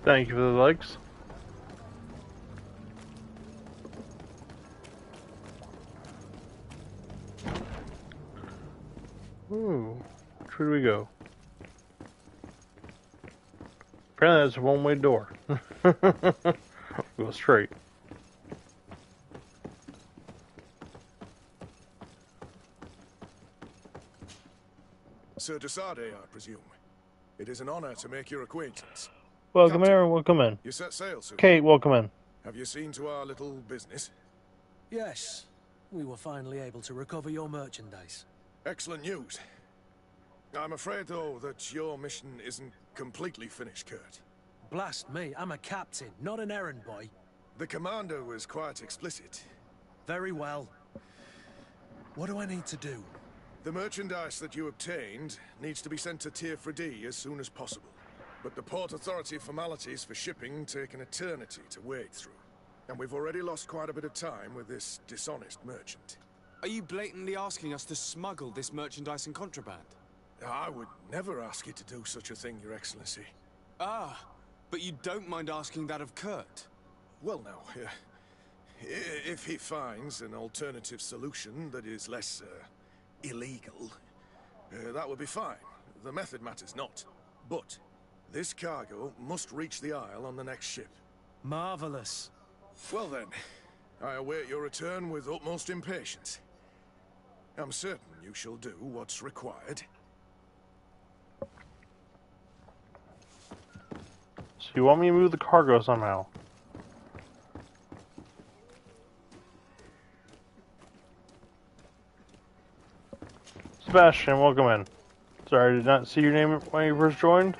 Thank you for the likes. Ooh, which way do we go? Apparently that's a one-way door. Go straight. Sir Desade, I presume. It is an honor to make your acquaintance. Welcome in, welcome in. You set sail soon. Kate, welcome in. Have you seen to our little business? Yes. We were finally able to recover your merchandise. Excellent news. I'm afraid, though, that your mission isn't completely finished, Kurt. Blast me, I'm a captain, not an errand boy. The commander was quite explicit. Very well. What do I need to do? The merchandise that you obtained needs to be sent to Tier 4D as soon as possible. But the Port Authority formalities for shipping take an eternity to wade through. And we've already lost quite a bit of time with this dishonest merchant. Are you blatantly asking us to smuggle this merchandise and contraband? I would never ask you to do such a thing, Your Excellency. Ah, but you don't mind asking that of Kurt? Well, no. If he finds an alternative solution that is less, illegal, that would be fine. The method matters not. But this cargo must reach the Isle on the next ship. Marvelous. Well then, I await your return with utmost impatience. I'm certain you shall do what's required. So you want me to move the cargo somehow? Sebastian, welcome in. Sorry, I did not see your name when you first joined.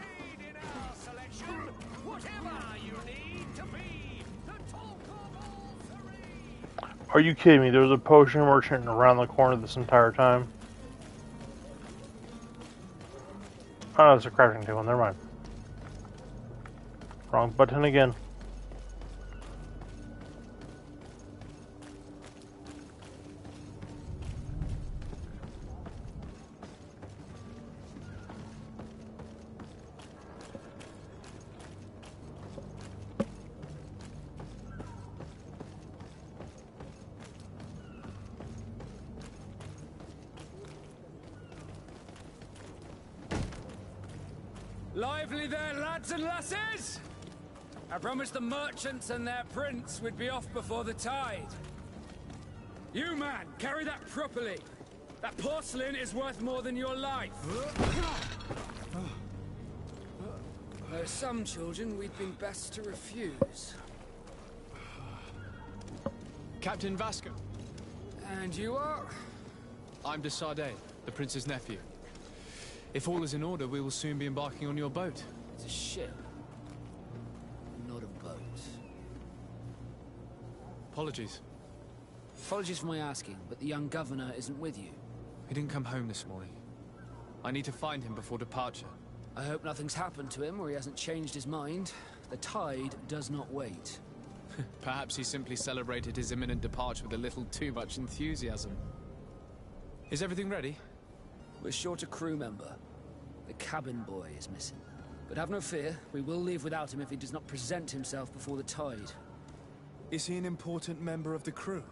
Are you kidding me? There was a potion merchant around the corner this entire time. Oh, no, it's a crafting table. Never mind. Wrong button again. Lively there, lads and lasses! I promised the merchants and their prince we'd be off before the tide. You, man, carry that properly. That porcelain is worth more than your life. There are some children we'd been best to refuse. Captain Vasco. And you are? I'm Desade, the prince's nephew. If all is in order, we will soon be embarking on your boat. It's a ship, not a boat. Apologies. Apologies for my asking, but the young governor isn't with you. He didn't come home this morning. I need to find him before departure. I hope nothing's happened to him or he hasn't changed his mind. The tide does not wait. Perhaps he simply celebrated his imminent departure with a little too much enthusiasm. Is everything ready? We're short a crew member. The cabin boy is missing. But have no fear, we will leave without him if he does not present himself before the tide. Is he an important member of the crew?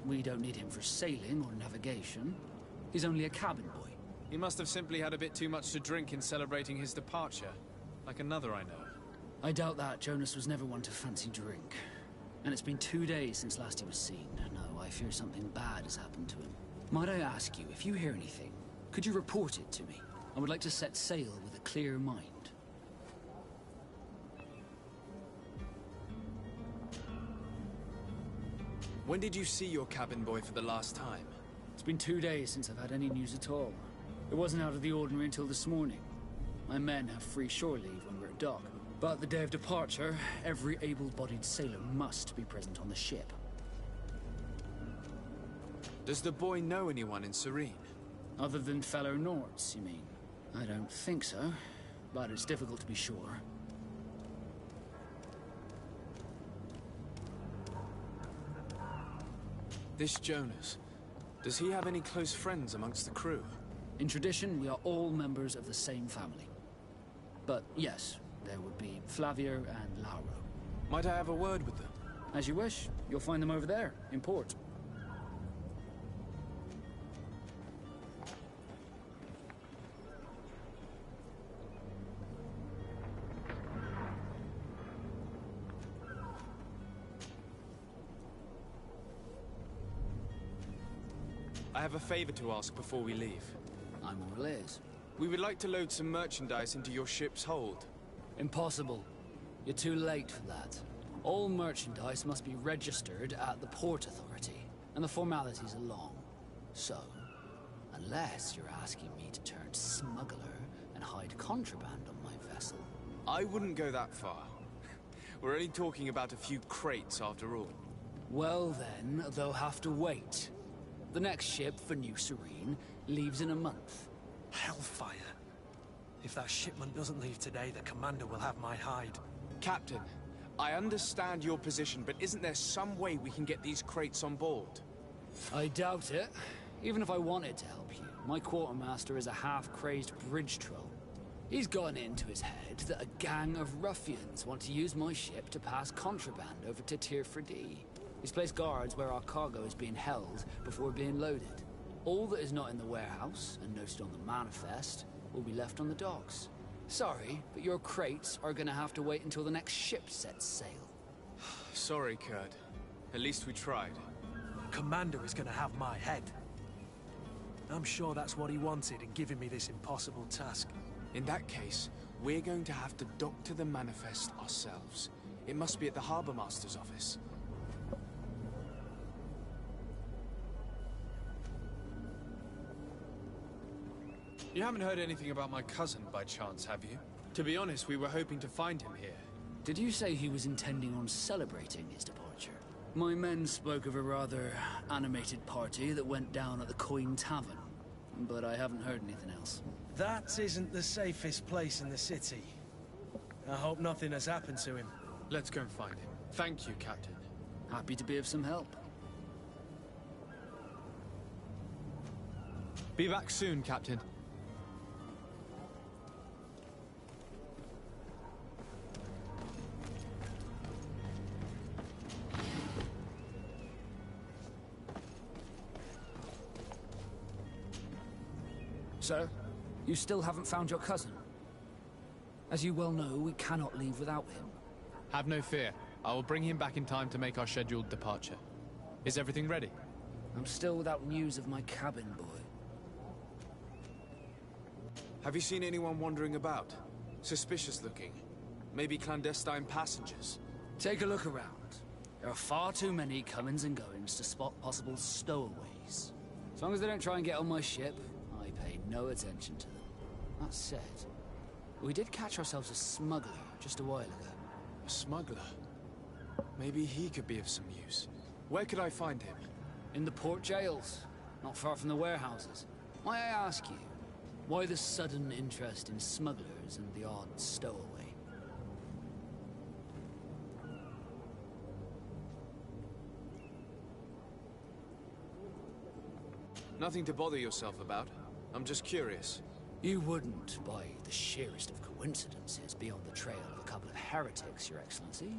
We don't need him for sailing or navigation. He's only a cabin boy. He must have simply had a bit too much to drink in celebrating his departure. Like another I know. I doubt that. Jonas was never one to fancy drink. And it's been 2 days since last he was seen. No, I fear something bad has happened to him. Might I ask you, if you hear anything, could you report it to me? I would like to set sail with a clear mind. When did you see your cabin boy for the last time? It's been 2 days since I've had any news at all. It wasn't out of the ordinary until this morning. My men have free shore leave when we're at dock. But the day of departure, every able-bodied sailor must be present on the ship. Does the boy know anyone in Serene? Other than fellow Nords, you mean? I don't think so, but it's difficult to be sure. This Jonas, does he have any close friends amongst the crew? In tradition, we are all members of the same family. But yes, there would be Flavia and Lauro. Might I have a word with them? As you wish. You'll find them over there, in port. I have a favor to ask before we leave. I'm all ears. We would like to load some merchandise into your ship's hold. Impossible. You're too late for that. All merchandise must be registered at the Port Authority, and the formalities are long. So, unless you're asking me to turn smuggler and hide contraband on my vessel... I wouldn't go that far. We're only talking about a few crates after all. Well then, they'll have to wait. The next ship for New Serene leaves in a month. Hellfire. If that shipment doesn't leave today, the commander will have my hide. Captain, I understand your position, but isn't there some way we can get these crates on board? I doubt it. Even if I wanted to help you, my quartermaster is a half-crazed bridge troll. He's gotten into his head that a gang of ruffians want to use my ship to pass contraband over to Tier 4D. He's placed guards where our cargo is being held before being loaded. All that is not in the warehouse, and noted on the manifest, will be left on the docks. Sorry, but your crates are gonna have to wait until the next ship sets sail. Sorry, Kurt. At least we tried. Commander is gonna have my head. I'm sure that's what he wanted in giving me this impossible task. In that case, we're going to have to doctor the manifest ourselves. It must be at the Harbour Master's office. You haven't heard anything about my cousin by chance, have you? To be honest, we were hoping to find him here. Did you say he was intending on celebrating his departure? My men spoke of a rather animated party that went down at the Coin Tavern, but I haven't heard anything else. That isn't the safest place in the city. I hope nothing has happened to him. Let's go and find him. Thank you, Captain. Happy to be of some help. Be back soon, Captain. Sir, you still haven't found your cousin. As you well know, we cannot leave without him. Have no fear. I will bring him back in time to make our scheduled departure. Is everything ready? I'm still without news of my cabin boy. Have you seen anyone wandering about? Suspicious looking. Maybe clandestine passengers? Take a look around. There are far too many comings and goings to spot possible stowaways. As long as they don't try and get on my ship, I pay no attention to them. That said, we did catch ourselves a smuggler just a while ago. A smuggler? Maybe he could be of some use. Where could I find him? In the port jails, not far from the warehouses. May I ask you, why the sudden interest in smugglers and the odd stowaway? Nothing to bother yourself about. I'm just curious. You wouldn't, by the sheerest of coincidences, be on the trail of a couple of heretics, Your Excellency.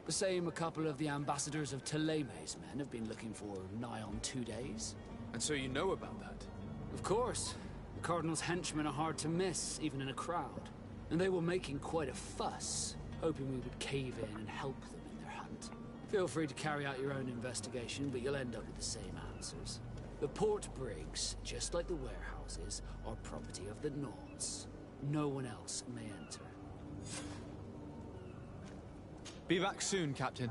The same a couple of the ambassadors of Teleme's men have been looking for nigh on 2 days. And so you know about that? Of course. The Cardinal's henchmen are hard to miss, even in a crowd. And they were making quite a fuss, hoping we would cave in and help them in their hunt. Feel free to carry out your own investigation, but you'll end up with the same answers. The port brigs, just like the warehouses, are property of the Nords. No one else may enter. Be back soon, Captain.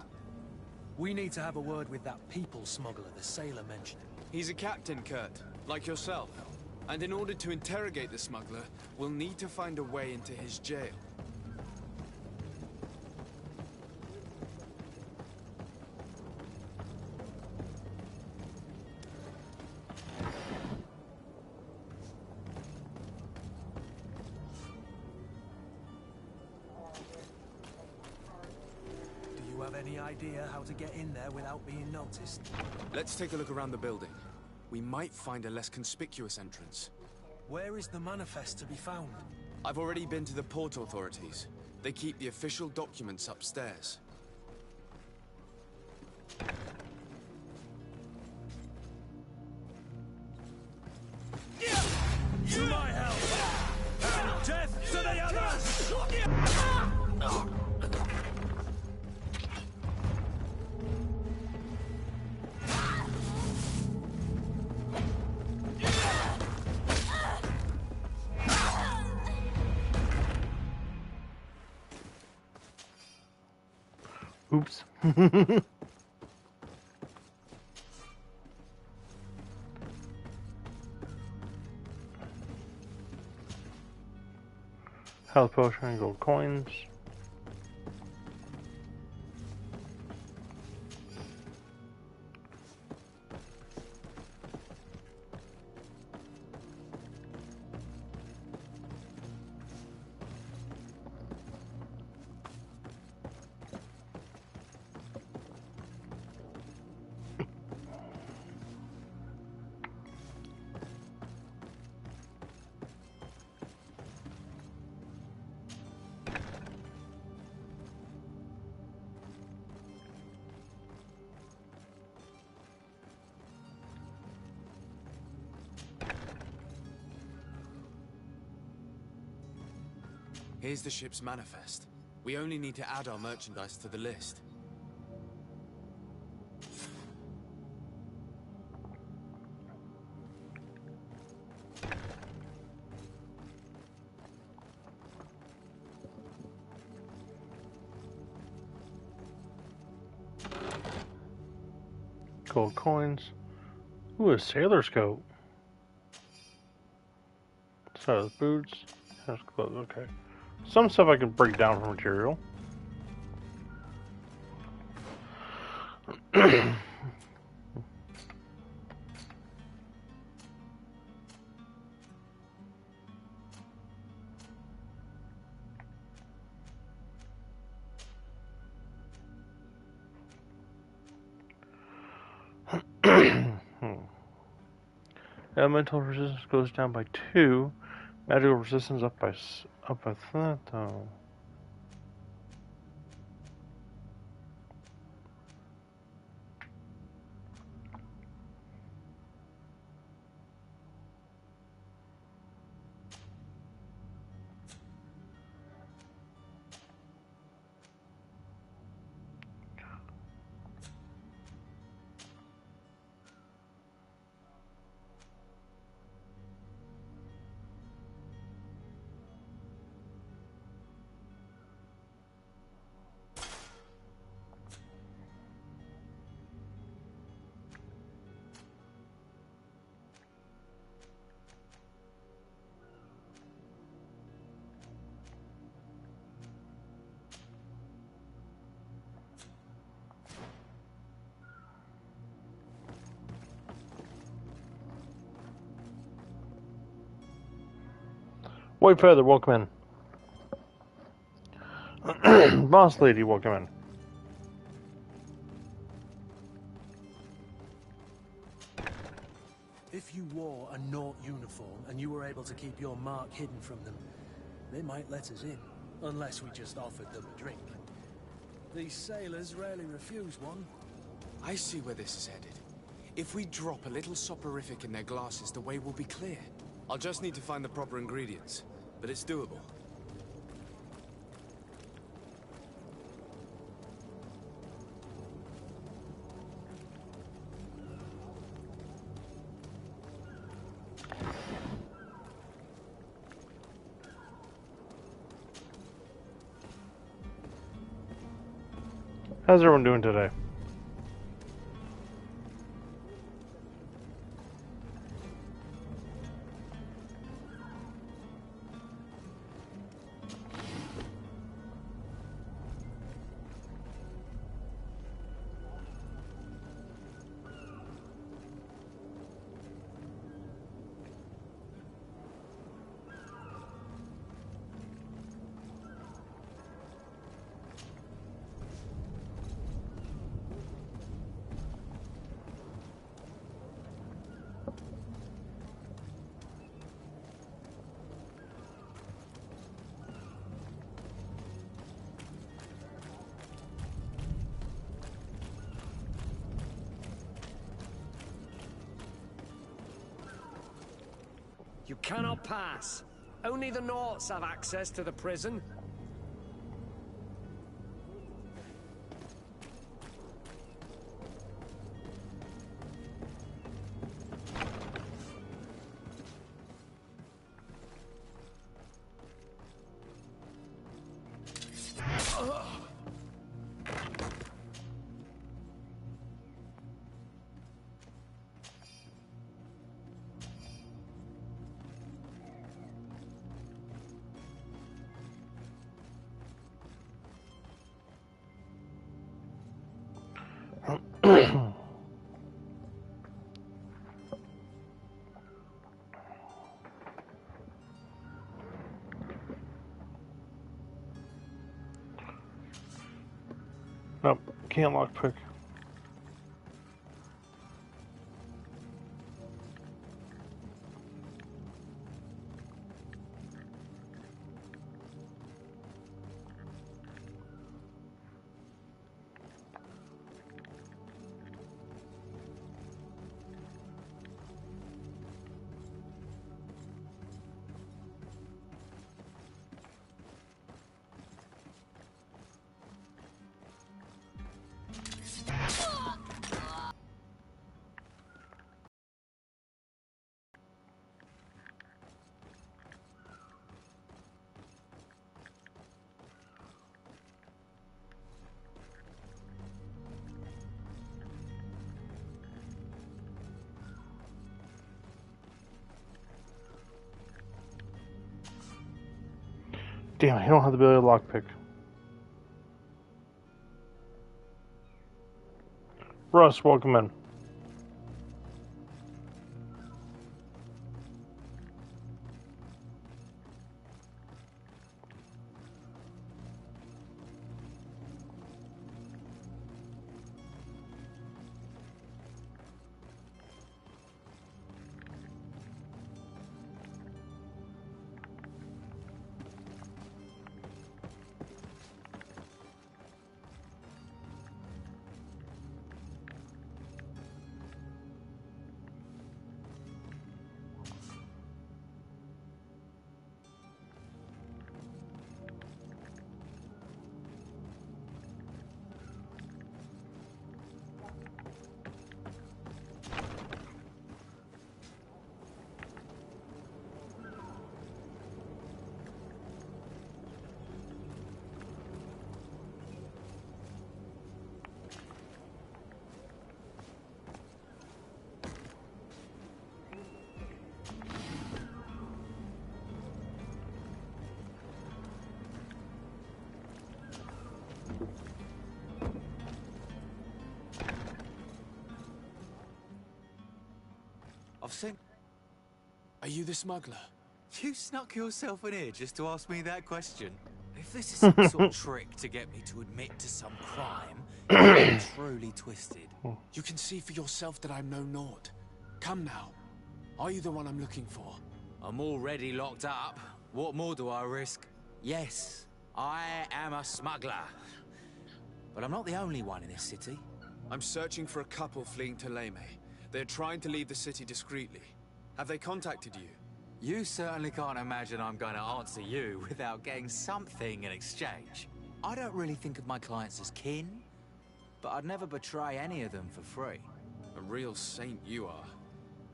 We need to have a word with that people smuggler the sailor mentioned. He's a captain, Kurt, like yourself. And in order to interrogate the smuggler, we'll need to find a way into his jail. Do you have any idea how to get in there without being noticed? Let's take a look around the building. We might find a less conspicuous entrance. Where is the manifest to be found? I've already been to the port authorities. They keep the official documents upstairs. To my help! And death to the others! Oops. Health potion and gold coins. Here's the ship's manifest. We only need to add our merchandise to the list. Gold coins. Ooh, a sailor's coat. So boots. There's clothes. Okay. Some stuff I can break down for material. Elemental resistance goes down by 2. Magical resistance up by that though. White Feather, welcome in. Boss Lady, welcome in. If you wore a Naut uniform and you were able to keep your mark hidden from them, they might let us in, unless we just offered them a drink. These sailors rarely refuse one. I see where this is headed. If we drop a little soporific in their glasses, the way will be clear. I'll just need to find the proper ingredients, but it's doable. How's everyone doing today? You cannot pass. Only the Nauts have access to the prison. Nope, can't lockpick. Damn, I don't have the ability to lockpick. Russ, welcome in. I've seen... Are you the smuggler? You snuck yourself in here just to ask me that question? If this is some sort of trick to get me to admit to some crime, you're truly twisted. You can see for yourself that I'm no Naut. Come now. Are you the one I'm looking for? I'm already locked up. What more do I risk? Yes, I am a smuggler. But I'm not the only one in this city. I'm searching for a couple fleeing to Leme. They're trying to leave the city discreetly. Have they contacted you? You certainly can't imagine I'm going to answer you without getting something in exchange. I don't really think of my clients as kin, but I'd never betray any of them for free. A real saint you are.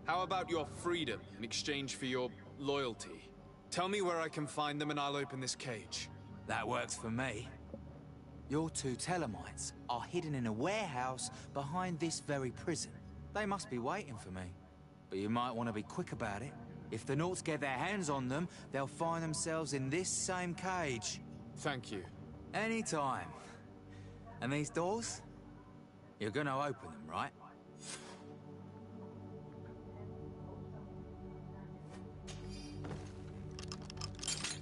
How about your freedom in exchange for your loyalty? Tell me where I can find them and I'll open this cage. That works for me. Your two Telemites are hidden in a warehouse behind this very prison. They must be waiting for me. But you might want to be quick about it. If the Nauts get their hands on them, they'll find themselves in this same cage. Thank you. Anytime. And these doors? You're gonna open them, right?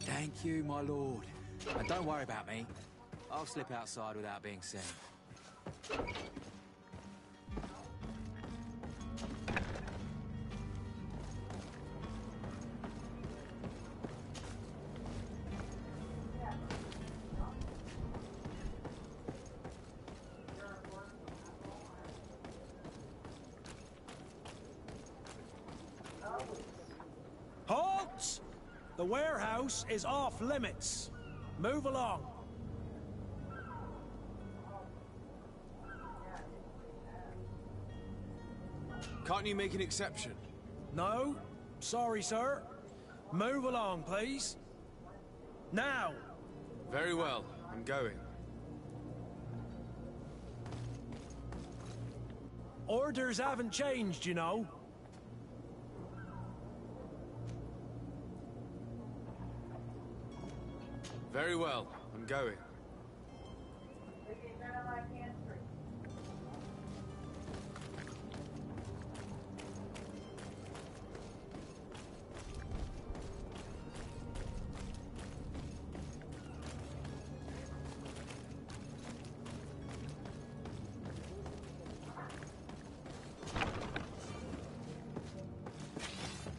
Thank you, my lord. And don't worry about me. I'll slip outside without being seen. Halt! The warehouse is off limits. Move along. Can't you make an exception? No? Sorry, sir. Move along, please. Now! Very well. I'm going. Orders haven't changed, you know. Very well. I'm going.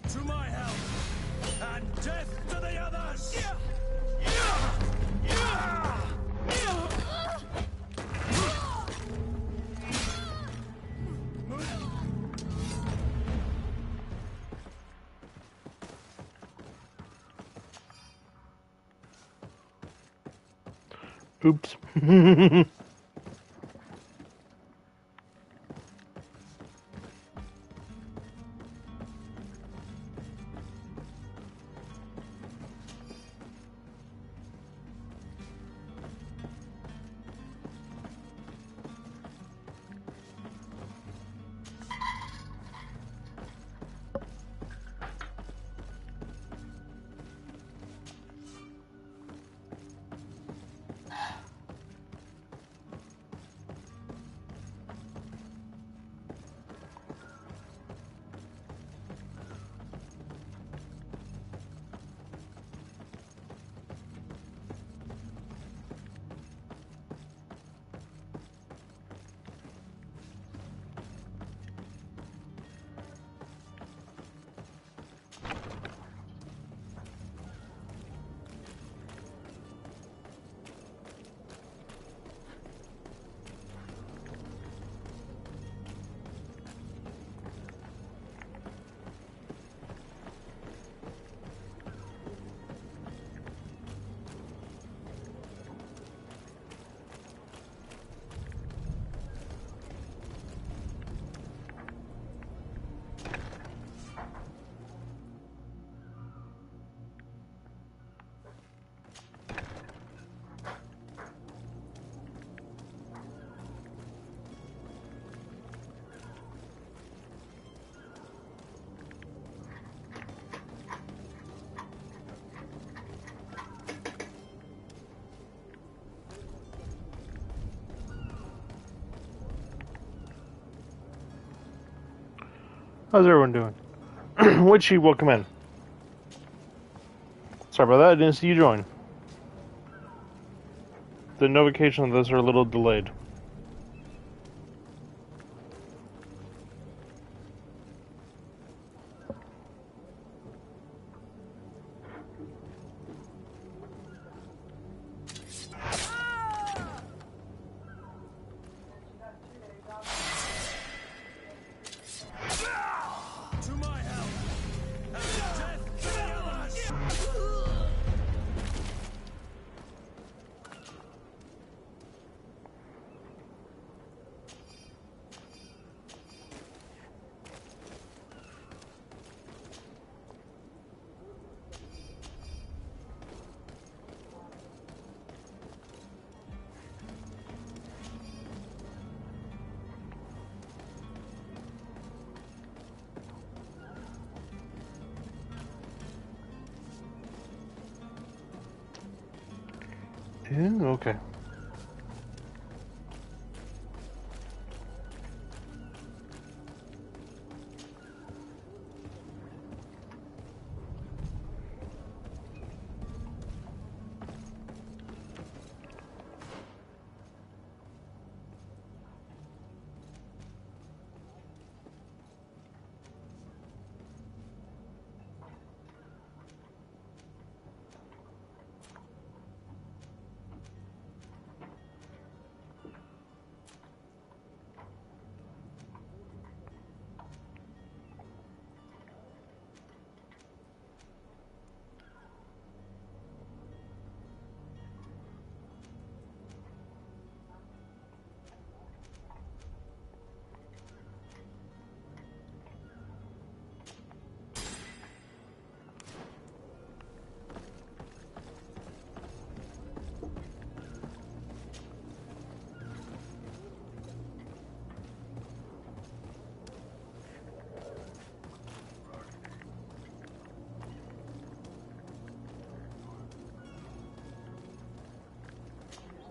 To my help! And death to the others! Oops. How's everyone doing? Witchy, welcome in. Sorry about that, I didn't see you join. The notifications of this are a little delayed. Okay.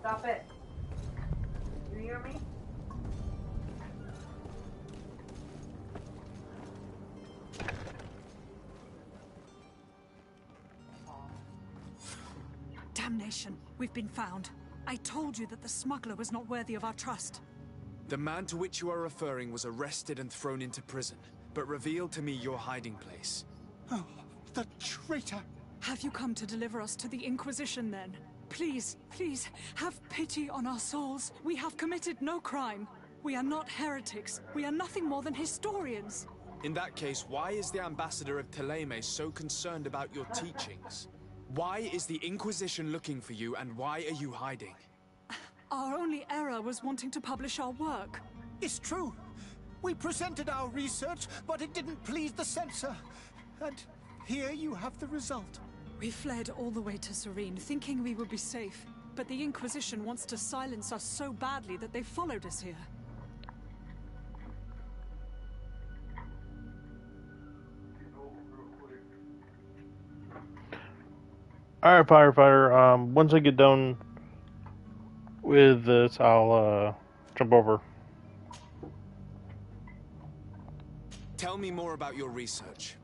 Stop it. You hear me? Damnation. We've been found. I told you that the smuggler was not worthy of our trust. The man to which you are referring was arrested and thrown into prison, but revealed to me your hiding place. Oh, the traitor! Have you come to deliver us to the Inquisition, then? Please, please, have pity on our souls. We have committed no crime. We are not heretics. We are nothing more than historians. In that case, why is the ambassador of Thélème so concerned about your teachings? Why is the Inquisition looking for you, and why are you hiding? Our only error was wanting to publish our work. It's true. We presented our research, but it didn't please the censor. And here you have the result. We fled all the way to Serene, thinking we would be safe. But the Inquisition wants to silence us so badly that they followed us here. Alright, firefighter. Once I get done with this, I'll jump over. Tell me more about your research.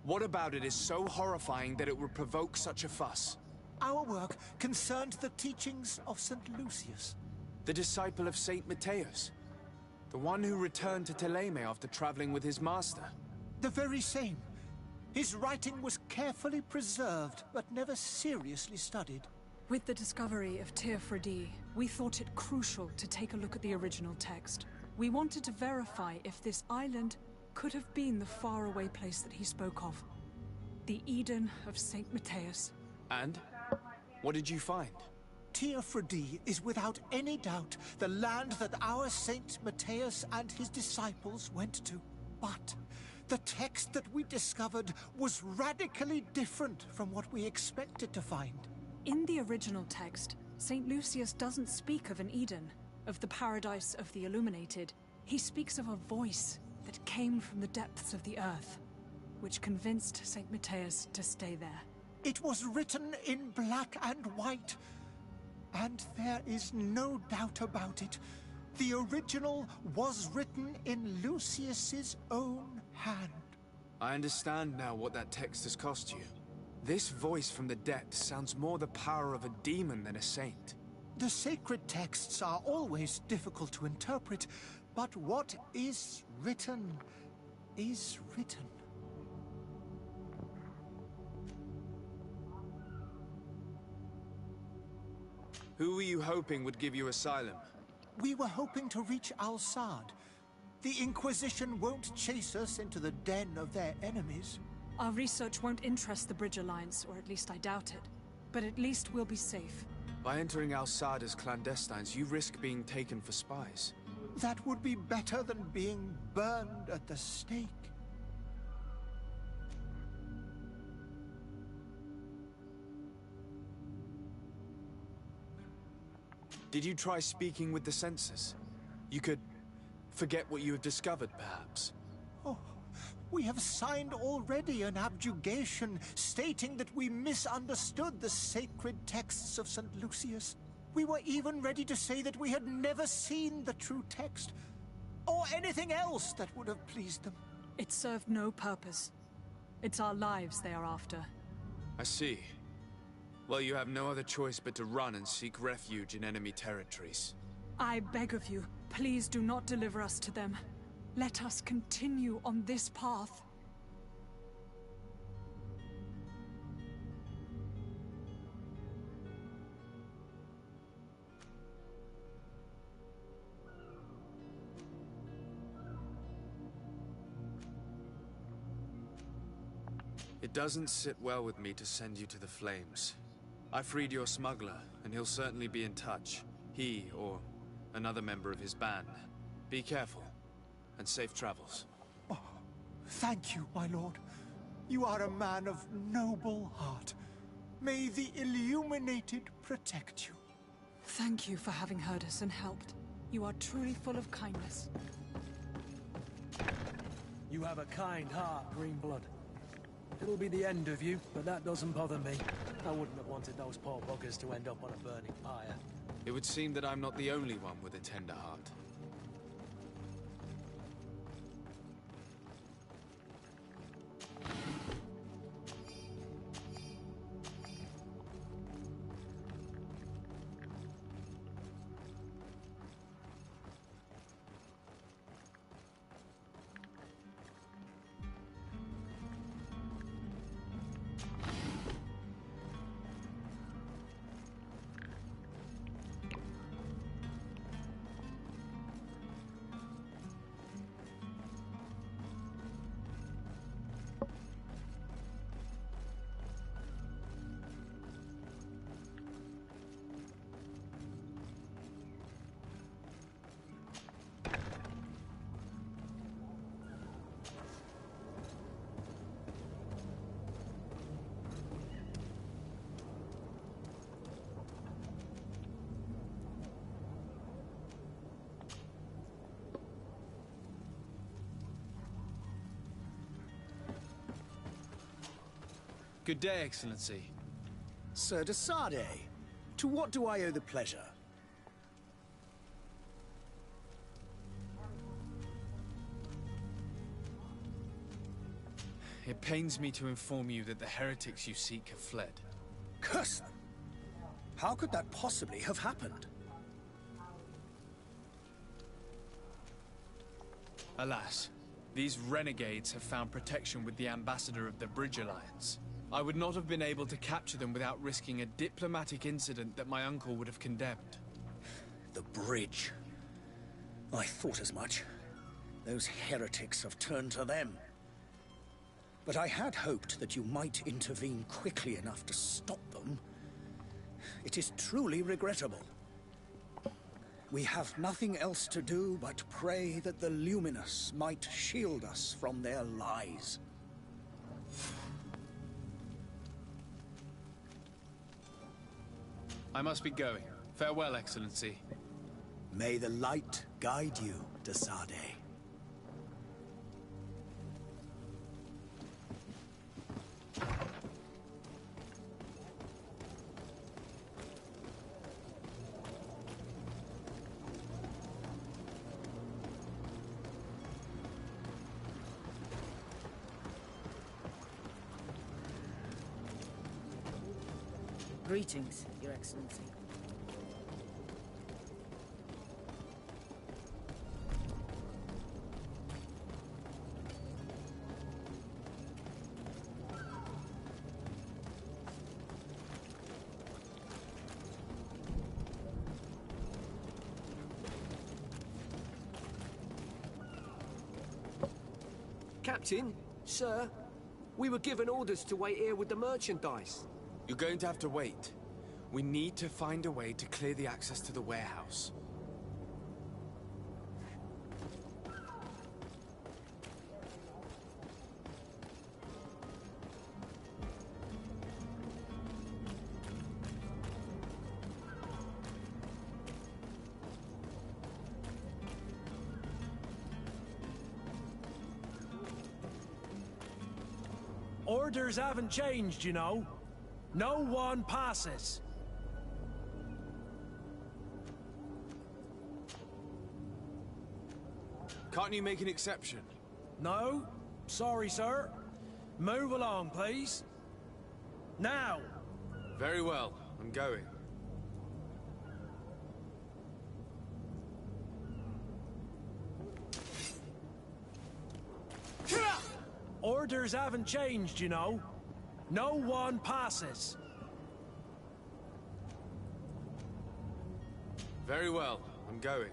What about it is so horrifying that it would provoke such a fuss? Our work concerned the teachings of St. Lucius. The disciple of Saint Matthias? The one who returned to Thélème after traveling with his master? The very same. His writing was carefully preserved, but never seriously studied. With the discovery of Teofredi, we thought it crucial to take a look at the original text. We wanted to verify if this island could have been the faraway place that he spoke of. The Eden of Saint Matthias. And? What did you find? Teofredi is without any doubt the land that our Saint Matthias and his disciples went to. But the text that we discovered was radically different from what we expected to find. In the original text, Saint Lucius doesn't speak of an Eden, of the paradise of the illuminated. He speaks of a voice that came from the depths of the earth, which convinced Saint Matthias to stay there. It was written in black and white, and there is no doubt about it. The original was written in Lucius's own hand. I understand now what that text has cost you. This voice from the depths sounds more the power of a demon than a saint. The sacred texts are always difficult to interpret, but what is written is written. Who were you hoping would give you asylum? We were hoping to reach Al-Sad. The Inquisition won't chase us into the den of their enemies. Our research won't interest the Bridge Alliance, or at least I doubt it. But at least we'll be safe. By entering Al-Sad as clandestines, you risk being taken for spies. That would be better than being burned at the stake. Did you try speaking with the censors? You could forget what you have discovered, perhaps. Oh, we have signed already an abjugation stating that we misunderstood the sacred texts of St. Lucius. We were even ready to say that we had never seen the true text, or anything else that would have pleased them. It served no purpose. It's our lives they are after. I see. Well, you have no other choice but to run and seek refuge in enemy territories. I beg of you, please do not deliver us to them. Let us continue on this path. It doesn't sit well with me to send you to the flames. I freed your smuggler, and he'll certainly be in touch. He, or another member of his band. Be careful, and safe travels. Oh, thank you, my lord. You are a man of noble heart. May the Illuminated protect you. Thank you for having heard us and helped. You are truly full of kindness. You have a kind heart, Greenblood. It'll be the end of you, but that doesn't bother me. I wouldn't have wanted those poor buggers to end up on a burning pyre. It would seem that I'm not the only one with a tender heart. Good day, Excellency. Sir de Sardet, to what do I owe the pleasure? It pains me to inform you that the heretics you seek have fled. Curse them! How could that possibly have happened? Alas, these renegades have found protection with the ambassador of the Bridge Alliance. I would not have been able to capture them without risking a diplomatic incident that my uncle would have condemned. The bridge. I thought as much. Those heretics have turned to them. But I had hoped that you might intervene quickly enough to stop them. It is truly regrettable. We have nothing else to do but pray that the Luminous might shield us from their lies. I must be going. Farewell, Excellency. May the light guide you, de Sardet. Greetings, Your Excellency. Captain, sir, we were given orders to wait here with the merchandise. You're going to have to wait. We need to find a way to clear the access to the warehouse. Orders haven't changed, you know. No one passes. Can't you make an exception? No? Sorry, sir. Move along, please. Now! Very well. I'm going. Orders haven't changed, you know. No one passes. Very well. I'm going.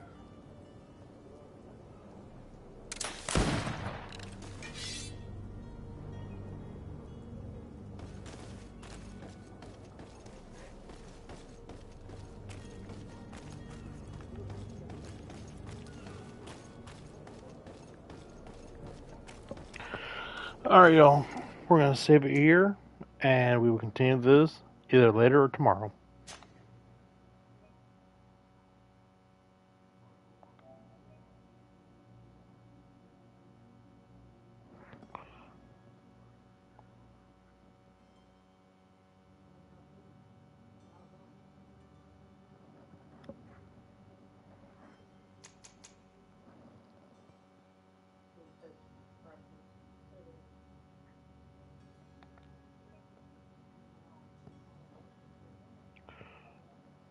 Alright, y'all. We're going to save it here, and we will continue this either later or tomorrow.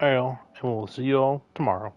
Alright, y'all, and we'll see you all tomorrow.